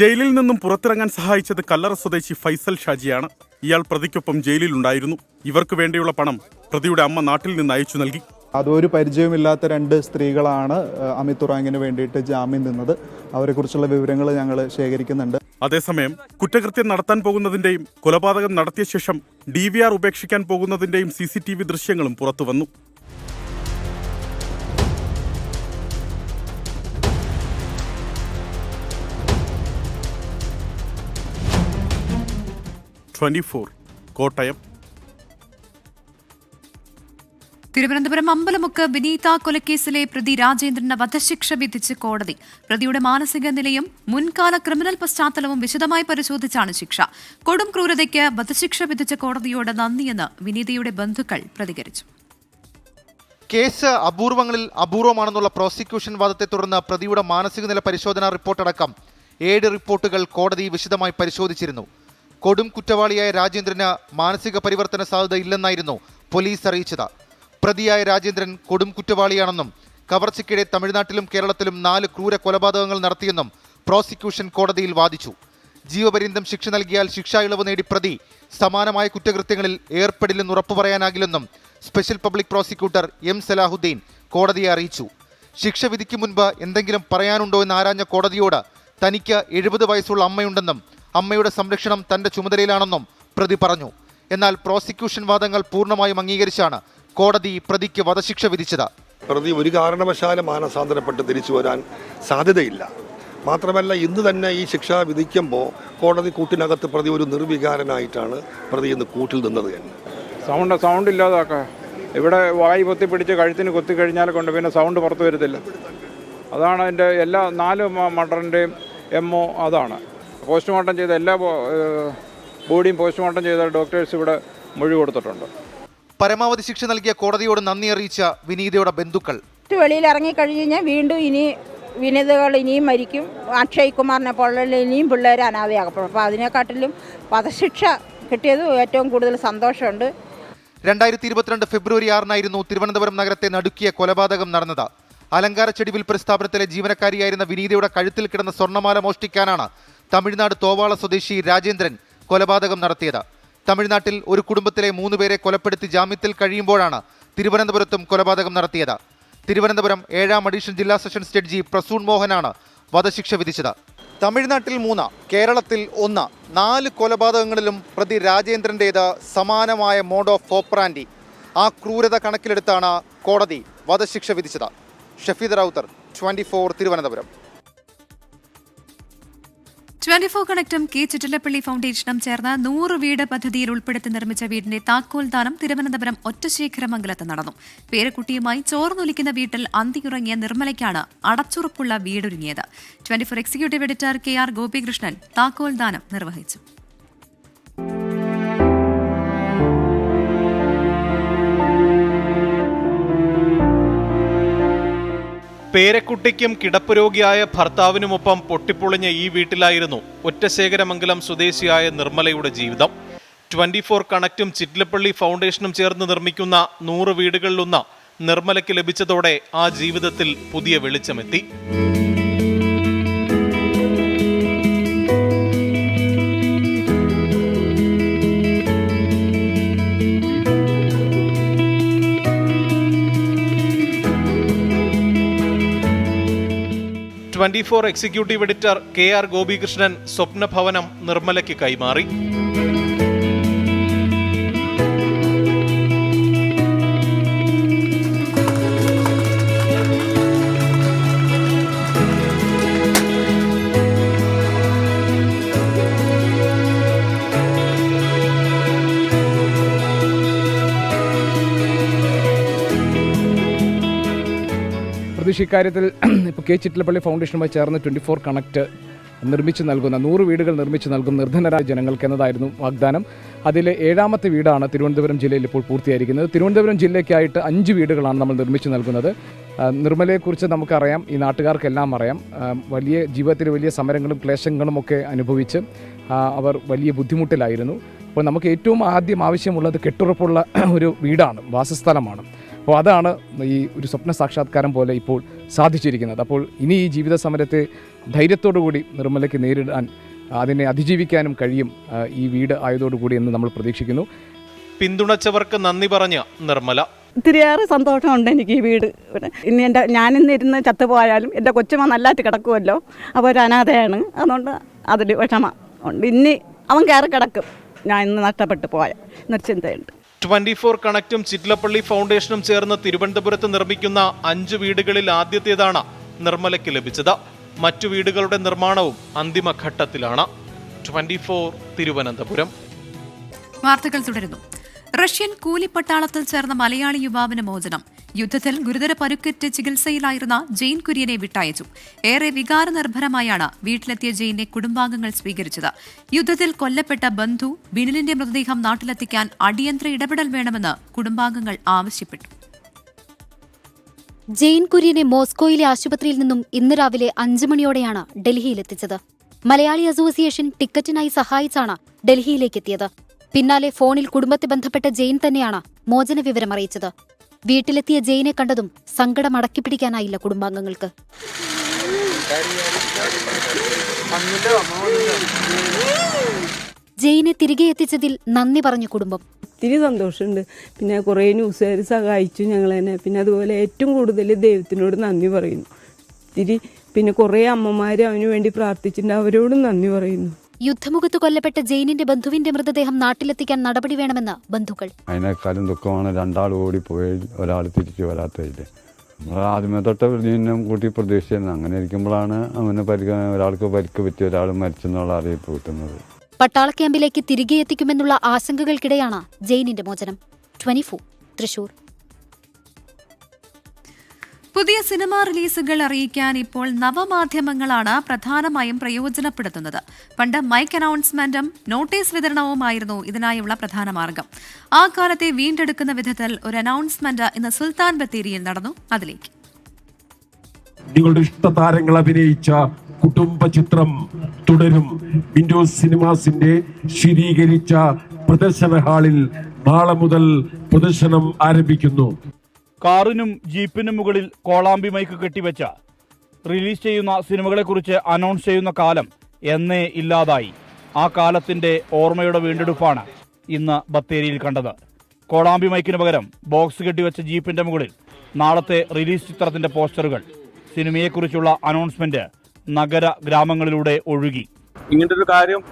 ജയിലിൽ നിന്നും പുറത്തിറങ്ങാൻ സഹായിച്ചത് കല്ലറ സ്വദേശി ഫൈസൽ ഷാജിയാണ്. ഇയാൾ പ്രതിക്കൊപ്പം ജയിലിലുണ്ടായിരുന്നു. ഇവർക്ക് വേണ്ടിയുള്ള പണം പ്രതിയുടെ അമ്മ നാട്ടിൽ നിന്ന് അയച്ചു നൽകി. അതൊരു പരിചയമില്ലാത്ത 2 സ്ത്രീകളാണ് അമിത് ഉറാങ്ങിന് വേണ്ടിയിട്ട് ജാമ്യം നിന്നത്. അവരെക്കുറിച്ചുള്ള വിവരങ്ങൾ ഞങ്ങൾ ശേഖരിക്കുന്നുണ്ട്. അതേസമയം കുറ്റകൃത്യം നടത്താൻ പോകുന്നതിന്റെയും കൊലപാതകം നടത്തിയ ശേഷം DVR ഉപേക്ഷിക്കാൻ പോകുന്നതിന്റെയും CCTV ദൃശ്യങ്ങളും പുറത്തുവന്നു. കോട്ടയം. തിരുവനന്തപുരം അമ്പലമുക്ക് വിനീത കൊലക്കേസിലെ പ്രതി രാജേന്ദ്രന് വധശിക്ഷ വിധിച്ച് കോടതി. പ്രതിയുടെ മാനസിക നിലയും മുൻകാല ക്രിമിനൽ പശ്ചാത്തലവും വിശദമായി പരിശോധിച്ചാണ് ശിക്ഷ. കൊടും ക്രൂരതയ്ക്ക് വധശിക്ഷ വിധിച്ച കോടതിയോട് നന്ദിയെന്ന് വിനീതയുടെ ബന്ധുക്കൾ പ്രതികരിച്ചു. കേസ് അപൂർവങ്ങളിൽ അപൂർവമാണെന്നുള്ള പ്രോസിക്യൂഷൻ വാദത്തെ തുടർന്ന് പ്രതിയുടെ മാനസിക നില പരിശോധനാ റിപ്പോർട്ടടക്കം 7 റിപ്പോർട്ടുകൾ കോടതി വിശദമായി പരിശോധിച്ചിരുന്നു. കൊടും കുറ്റവാളിയായ രാജേന്ദ്രന് മാനസിക പരിവർത്തന സാധ്യത ഇല്ലെന്നായിരുന്നു പോലീസ് അറിയിച്ചത്. പ്രതിയായ രാജേന്ദ്രൻ കൊടും കുറ്റവാളിയാണെന്നും കവർച്ചയ്ക്കിടെ തമിഴ്നാട്ടിലും കേരളത്തിലും 4 ക്രൂര കൊലപാതകങ്ങൾ നടത്തിയെന്നും പ്രോസിക്യൂഷൻ കോടതിയിൽ വാദിച്ചു. ജീവപര്യന്തം ശിക്ഷ നൽകിയാൽ ശിക്ഷാ ഇളവ് നേടി പ്രതി സമാനമായ കുറ്റകൃത്യങ്ങളിൽ ഏർപ്പെടില്ലെന്ന് ഉറപ്പു പറയാനാകില്ലെന്നും special public prosecutor M Salahuddin കോടതിയെ അറിയിച്ചു. ശിക്ഷ വിധിക്ക് മുൻപ് എന്തെങ്കിലും പറയാനുണ്ടോ എന്ന് ആരാഞ്ഞ കോടതിയോട് തനിക്ക് 70 വയസ്സുള്ള അമ്മയുണ്ടെന്നും അമ്മയുടെ സംരക്ഷണം തന്റെ ചുമതലയിലാണെന്നും പ്രതി പറഞ്ഞു. എന്നാൽ പ്രോസിക്യൂഷൻ വാദങ്ങൾ പൂർണ്ണമായും അംഗീകരിച്ചാണ് കോടതി പ്രതിക്ക് വധശിക്ഷ വിധിച്ചത്. പ്രതി ഒരു കാരണവശാലും മാനസാന്തരപ്പെട്ട് തിരിച്ചു വരാൻ സാധ്യതയില്ല. മാത്രമല്ല ഇന്ന് തന്നെ ഈ ശിക്ഷ വിധിക്കുമ്പോൾ കോടതി കൂട്ടിനകത്ത് പ്രതി ഒരു നിർവികാരനായിട്ടാണ് പ്രതി ഇന്ന് കൂട്ടിൽ നിന്നത് തന്നെ. സൗണ്ട് ഇല്ലാതാക്കാം. ഇവിടെ വായി പൊത്തിപ്പിടിച്ച് കഴുത്തിന് കൊത്തിക്കഴിഞ്ഞാൽ കൊണ്ട് പിന്നെ സൗണ്ട് പുറത്തു വരത്തില്ല. അതാണ് അതിൻ്റെ എല്ലാ 4 മർഡറിൻ്റെയും MO അതാണ്. പോസ്റ്റ്മോർട്ടം ചെയ്ത എല്ലാ ബോഡിയും പോസ്റ്റ്മോർട്ടം ചെയ്ത ഡോക്ടേഴ്സ് ഇവിടെ മൊഴി കൊടുത്തിട്ടുണ്ട്. പരമാവധി ശിക്ഷ നൽകിയ കോടതിയോട് നന്ദി അറിയിച്ച വിനീതയുടെ ബന്ധുക്കൾ വെളിയിൽ ഇറങ്ങിക്കഴിഞ്ഞാൽ വീണ്ടും ഇനി വിനീതകൾ ഇനിയും മരിക്കും. അക്ഷയ് കുമാറിനെ പോലുള്ള ഇനിയും പിള്ളേർ അനാഥയാകപ്പെടും. അപ്പോൾ അതിനെക്കാട്ടിലും വധശിക്ഷ കിട്ടിയത് ഏറ്റവും കൂടുതൽ സന്തോഷമുണ്ട്. 2022 ഫെബ്രുവരി 6 തിരുവനന്തപുരം നഗരത്തെ നടുക്കിയ കൊലപാതകം നടന്നത്. അലങ്കാര ചെടി വിൽപ്പന സ്ഥാപനത്തിലെ ജീവനക്കാരിയായിരുന്ന വിനീതയുടെ കഴുത്തിൽ കിടന്ന സ്വർണ്ണമാല മോഷ്ടിക്കാനാണ് തമിഴ്നാട് തോവാള സ്വദേശി രാജേന്ദ്രൻ കൊലപാതകം നടത്തിയത്. തമിഴ്നാട്ടിൽ ഒരു കുടുംബത്തിലെ 3 പേരെ കൊലപ്പെടുത്തി ജാമ്യത്തിൽ കഴിയുമ്പോഴാണ് തിരുവനന്തപുരത്തും കൊലപാതകം നടത്തിയത്. തിരുവനന്തപുരം 7ാം അഡീഷണൽ ജില്ലാ സെഷൻസ് ജഡ്ജി പ്രസൂൺ മോഹനാണ് വധശിക്ഷ വിധിച്ചത്. തമിഴ്നാട്ടിൽ 3, കേരളത്തിൽ 1, 4 കൊലപാതകങ്ങളിലും പ്രതി രാജേന്ദ്രൻ്റേത് സമാനമായ മോഡ് ഓഫ് ഓപ്പറാൻഡി. ആ ക്രൂരത കണക്കിലെടുത്താണ് കോടതി വധശിക്ഷ വിധിച്ചത്. ഷഫീദ് റൌത്തർ, 24 തിരുവനന്തപുരം. 24 കണക്റ്റും കെ ചിറ്റിലപ്പള്ളി ഫൗണ്ടേഷനും ചേർന്ന് 100 വീട് പദ്ധതിയിൽ ഉൾപ്പെടുത്തി നിർമ്മിച്ച വീടിന്റെ താക്കോൽ ദാനം തിരുവനന്തപുരം ഒറ്റശേഖരമംഗലത്ത് നടന്നു. പേരക്കുട്ടിയുമായി ചോർന്നൊലിക്കുന്ന വീട്ടിൽ അന്തിയുറങ്ങിയ നിർമ്മലയ്ക്കാണ് അടച്ചുറപ്പുള്ള വീടൊരുങ്ങിയത്. 24 എക്സിക്യൂട്ടീവ് എഡിറ്റർ KR ഗോപികൃഷ്ണൻ താക്കോൽ ദാനം നിർവഹിച്ചു. പേരക്കുട്ടിക്കും കിടപ്പ് രോഗിയായ ഭർത്താവിനുമൊപ്പം പൊട്ടിപ്പൊളിഞ്ഞ ഈ വീട്ടിലായിരുന്നു ഒറ്റശേഖരമംഗലം സ്വദേശിയായ നിർമ്മലയുടെ ജീവിതം. 24 കണക്റ്റും ചിറ്റിലപ്പള്ളി ഫൗണ്ടേഷനും ചേർന്ന് നിർമ്മിക്കുന്ന 100 വീടുകളിലൊന്ന് നിർമ്മലയ്ക്ക് ലഭിച്ചതോടെ ആ ജീവിതത്തിൽ പുതിയ വെളിച്ചമെത്തി. എക്സിക്യൂട്ടീവ് എഡിറ്റർ KR ഗോപികൃഷ്ണൻ സ്വപ്നഭവനം നിർമ്മലയ്ക്ക് കൈമാറി. പ്രതീക്ഷ ഇക്കാര്യത്തിൽ ഇപ്പോൾ കെ ചിറ്റിലപ്പള്ളി ഫൗണ്ടേഷനുമായി ചേർന്ന് 24 കണക്റ്റ് നിർമ്മിച്ച് നൽകുന്ന 100 വീടുകൾ നിർമ്മിച്ച് നൽകും നിർധനരായ ജനങ്ങൾക്ക് എന്നതായിരുന്നു വാഗ്ദാനം. അതിലെ 7ാമത്തെ വീടാണ് തിരുവനന്തപുരം ജില്ലയിൽ ഇപ്പോൾ പൂർത്തിയായിരിക്കുന്നത്. തിരുവനന്തപുരം ജില്ലയ്ക്കായിട്ട് 5 വീടുകളാണ് നമ്മൾ നിർമ്മിച്ച് നൽകുന്നത്. നിർമ്മലയെക്കുറിച്ച് നമുക്കറിയാം, ഈ നാട്ടുകാർക്കെല്ലാം അറിയാം. വലിയ ജീവിതത്തിൽ വലിയ സമരങ്ങളും ക്ലേശങ്ങളും ഒക്കെ അനുഭവിച്ച് അവർ വലിയ ബുദ്ധിമുട്ടിലായിരുന്നു. അപ്പോൾ നമുക്ക് ഏറ്റവും ആദ്യം ആവശ്യമുള്ളത് കെട്ടുറപ്പുള്ള ഒരു വീടാണ്, വാസസ്ഥലമാണ്. അപ്പോൾ അതാണ് ഈ ഒരു സ്വപ്ന സാക്ഷാത്കാരം പോലെ ഇപ്പോൾ സാധിച്ചിരിക്കുന്നത്. അപ്പോൾ ഇനി ഈ ജീവിത സമരത്തെ ധൈര്യത്തോടുകൂടി നിർമ്മലയ്ക്ക് നേരിടാൻ, അതിനെ അതിജീവിക്കാനും കഴിയും ഈ വീട് ആയതോടുകൂടി എന്ന് നമ്മൾ പ്രതീക്ഷിക്കുന്നു. പിന്തുണച്ചവർക്ക് നന്ദി പറഞ്ഞ നിർമ്മല. ഒത്തിരിയേറെ സന്തോഷമുണ്ട് എനിക്ക് ഈ വീട്. ഇനി ഞാനിന്നിരുന്ന് ചത്തുപോയാലും എൻ്റെ കൊച്ചുമ നല്ലതായിട്ട് കിടക്കുമല്ലോ. അപ്പോൾ ഒരു അനാഥയാണ്, അതുകൊണ്ട് അതൊരു വിഷമം ഉണ്ട്. ഇനി അവൻ കയറി കിടക്കും, ഞാൻ ഇന്ന് നഷ്ടപ്പെട്ടു പോയ എന്നൊരു ചിന്തയുണ്ട്. 24 കണക്റ്റും ചിറ്റിലപ്പള്ളി ഫൗണ്ടേഷനും ചേർന്ന് തിരുവനന്തപുരത്ത് നിർമ്മിക്കുന്ന 5 വീടുകളിൽ ആദ്യത്തേതാണ് നിർമ്മലയ്ക്ക് ലഭിച്ചത്. മറ്റു വീടുകളുടെ നിർമ്മാണവും അന്തിമഘട്ടത്തിലാണ്. 24 തിരുവനന്തപുരം. വാർത്തകൾ തുടരുന്നു. റഷ്യൻ കൂലിപ്പട്ടാളത്തിൽ ചേർന്ന മലയാളി യുവാവിന് മോചനം. യുദ്ധത്തിൽ ഗുരുതര പരുക്കേറ്റ് ചികിത്സയിലായിരുന്ന ജെയിൻ കുര്യനെ വിട്ടയച്ചു. ഏറെ വികാരനിർഭരമായാണ് വീട്ടിലെത്തിയ ജെയിനെ കുടുംബാംഗങ്ങൾ സ്വീകരിച്ചത്. യുദ്ധത്തിൽ കൊല്ലപ്പെട്ട ബന്ധു ബിനിലിന്റെ മൃതദേഹം നാട്ടിലെത്തിക്കാൻ അടിയന്തര ഇടപെടൽ വേണമെന്ന് കുടുംബാംഗങ്ങൾ ആവശ്യപ്പെട്ടു. ജെയിൻ കുര്യനെ മോസ്കോയിലെ ആശുപത്രിയിൽ നിന്നും ഇന്ന് രാവിലെ 5 മണിയോടെയാണ് ഡൽഹിയിലെത്തിച്ചത്. മലയാളി അസോസിയേഷൻ ടിക്കറ്റിനായി സഹായിച്ചാണ് ഡൽഹിയിലേക്കെത്തിയത്. പിന്നാലെ ഫോണിൽ കുടുംബത്തെ ബന്ധപ്പെട്ട ജെയിൻ തന്നെയാണ് മോചന വിവരം അറിയിച്ചത്. വീട്ടിലെത്തിയ ജെയിനെ കണ്ടതും സങ്കടം അടക്കിപ്പിടിക്കാനായില്ല കുടുംബാംഗങ്ങൾക്ക്. ജെയിനെ തിരികെ എത്തിച്ചതിൽ നന്ദി പറഞ്ഞു കുടുംബം. ഒത്തിരി സന്തോഷമുണ്ട്. പിന്നെ കുറേ ന്യൂസുകാർ സഹായിച്ചു ഞങ്ങളെന്നെ. പിന്നെ അതുപോലെ ഏറ്റവും കൂടുതൽ ദൈവത്തിനോട് നന്ദി പറയുന്നു. പിന്നെ കുറേ അമ്മമാർ അവന് വേണ്ടി പ്രാർത്ഥിച്ചിട്ടുണ്ട്, അവരോടും നന്ദി പറയുന്നു. യുദ്ധമുഖത്ത് കൊല്ലപ്പെട്ട ജെയിനിന്റെ ബന്ധുവിന്റെ മൃതദേഹം നാട്ടിലെത്തിക്കാൻ നടപടി വേണമെന്ന് ബന്ധുക്കൾ. അതിനേക്കാളും ദുഃഖമാണ് 2 ആൾ ഓടിപ്പോയി, ഒരാൾ തിരിച്ചു വരാത്തതില്ല. ആദ്യമേ തൊട്ട് ഇതിനും കൂട്ടി പ്രതീക്ഷിച്ചിരുന്നു. അങ്ങനെ ഇരിക്കുമ്പോഴാണ് അവന് ഒരാൾക്ക് പരിക്ക് പറ്റി ഒരാൾ മരിച്ചെന്നുള്ള അറിയിപ്പ് കിട്ടുന്നത്. പട്ടാള ക്യാമ്പിലേക്ക് തിരികെ എത്തിക്കുമെന്നുള്ള ആശങ്കകൾക്കിടെയാണ് ജെയിനിന്റെ മോചനം. 24 തൃശൂർ. പുതിയ സിനിമാ റിലീസുകൾ അറിയിക്കാൻ ഇപ്പോൾ നവമാധ്യമങ്ങളാണ് പ്രധാനമായും പ്രയോജനപ്പെടുത്തുന്നത്. പണ്ട് മൈക്ക് അനൗൺസ്മെന്റും നോട്ടീസ് വിതരണവുമായിരുന്നു ഇതിനായുള്ള പ്രധാന മാർഗം. ആ കാലത്തെ വീണ്ടെടുക്കുന്ന വിധത്തിൽ ഒരു അനൗൺസ്മെന്റ് ഇന്ന് സുൽത്താൻ ബത്തേരിയിൽ നടന്നു. അതിലേക്ക് നിങ്ങളുടെ ഇഷ്ടതാരങ്ങൾ അഭിനയിച്ച കുടുംബ ചിത്രം തുടരും. വിൻഡോസ് സിനിമാസിന്റെ ശീതീകരിച്ച പ്രദർശന ഹാളിൽ നാളെ മുതൽ പ്രദർശനം ആരംഭിക്കുന്നു. കാറിനും ജീപ്പിനും മുകളിൽ കോളാമ്പി മൈക്ക് കെട്ടിവെച്ച റിലീസ് ചെയ്യുന്ന സിനിമകളെക്കുറിച്ച് അനൗൺസ് ചെയ്യുന്ന കാലം എന്നേ ഇല്ലാതായി. ആ കാലത്തിന്റെ ഓർമ്മയുടെ വീണ്ടെടുപ്പാണ് ഇന്ന് ബത്തേരിയിൽ കണ്ടത്. കോളാമ്പി മൈക്കിന് പകരം ബോക്സ് കെട്ടിവെച്ച ജീപ്പിന്റെ മുകളിൽ നാളത്തെ റിലീസ് ചിത്രത്തിന്റെ പോസ്റ്ററുകൾ. സിനിമയെക്കുറിച്ചുള്ള അനൗൺസ്മെന്റ് നഗര ഗ്രാമങ്ങളിലൂടെ ഒഴുകി. ഇങ്ങനത്തെ ഒരു കാര്യം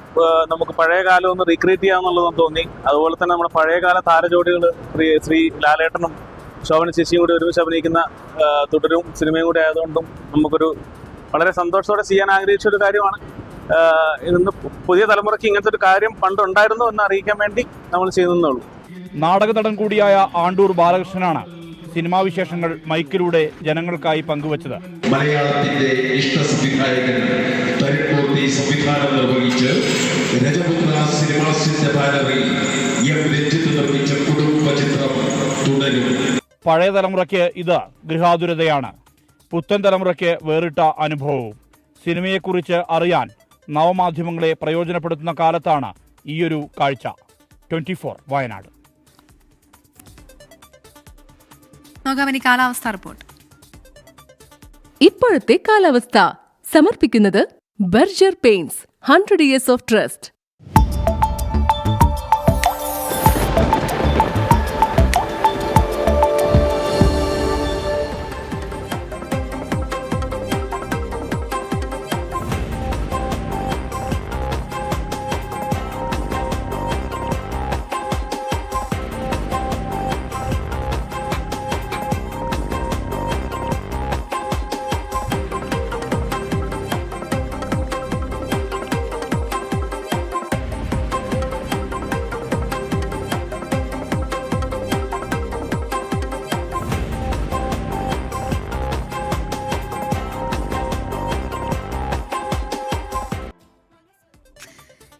നമുക്ക് പഴയ കാലം ഒന്ന് റീക്രിയേറ്റ് ചെയ്യാന്നുള്ളതെന്ന് തോന്നി. അതുപോലെ തന്നെ നമ്മുടെ പഴയകാല താരജോഡികൾ ശ്രീ ലാലേട്ടനും ശോഭന ചേച്ചിയും കൂടി ഒരുമിച്ച് അഭിനയിക്കുന്ന തുടരും സിനിമയും കൂടി ആയതുകൊണ്ടും നമുക്കൊരു വളരെ സന്തോഷത്തോടെ ചെയ്യാൻ ആഗ്രഹിച്ച ഒരു കാര്യമാണ്. ഇന്ന് പുതിയ തലമുറയ്ക്ക് ഇങ്ങനത്തെ ഒരു കാര്യം പണ്ടുണ്ടായിരുന്നു എന്ന് അറിയിക്കാൻ വേണ്ടി നമ്മൾ ചെയ്യുന്നുള്ളൂ. നാടക നടൻ കൂടിയായ ആണ്ടൂർ ബാലകൃഷ്ണനാണ് സിനിമാ വിശേഷങ്ങൾ മൈക്കിലൂടെ ജനങ്ങൾക്കായി പങ്കുവച്ചത്. മലയാളത്തിന്റെ ഇഷ്ട സംവിധായകൻ തരിപ്പൂർത്തി സംവിധാനം നിർവഹിച്ച് രജപുത്ര സിനിമാസിന്റെ ബാനറിൽ എം രഞ്ജിത്ത് നിർമ്മിച്ച കുടുംബ ചിത്രം തുടരും. പഴയ തലമുറയ്ക്ക് ഇത് ഗൃഹാതുരതയാണ്, പുത്തൻ തലമുറയ്ക്ക് വേറിട്ട അനുഭവവും. സിനിമയെക്കുറിച്ച് അറിയാൻ നവമാധ്യമങ്ങളെ പ്രയോജനപ്പെടുത്തുന്ന കാലത്താണ് ഈയൊരു കാഴ്ച. 24 വയനാട്. കാലാവസ്ഥ റിപ്പോർട്ട്. ഇപ്പോഴത്തെ കാലാവസ്ഥ സമർപ്പിക്കുന്നത് Berger paints 100 years of trust.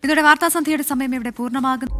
ഇതോടെ വാർത്താസന്ധ്യയുടെ സമയം ഇവിടെ പൂർണ്ണമാകുന്നു.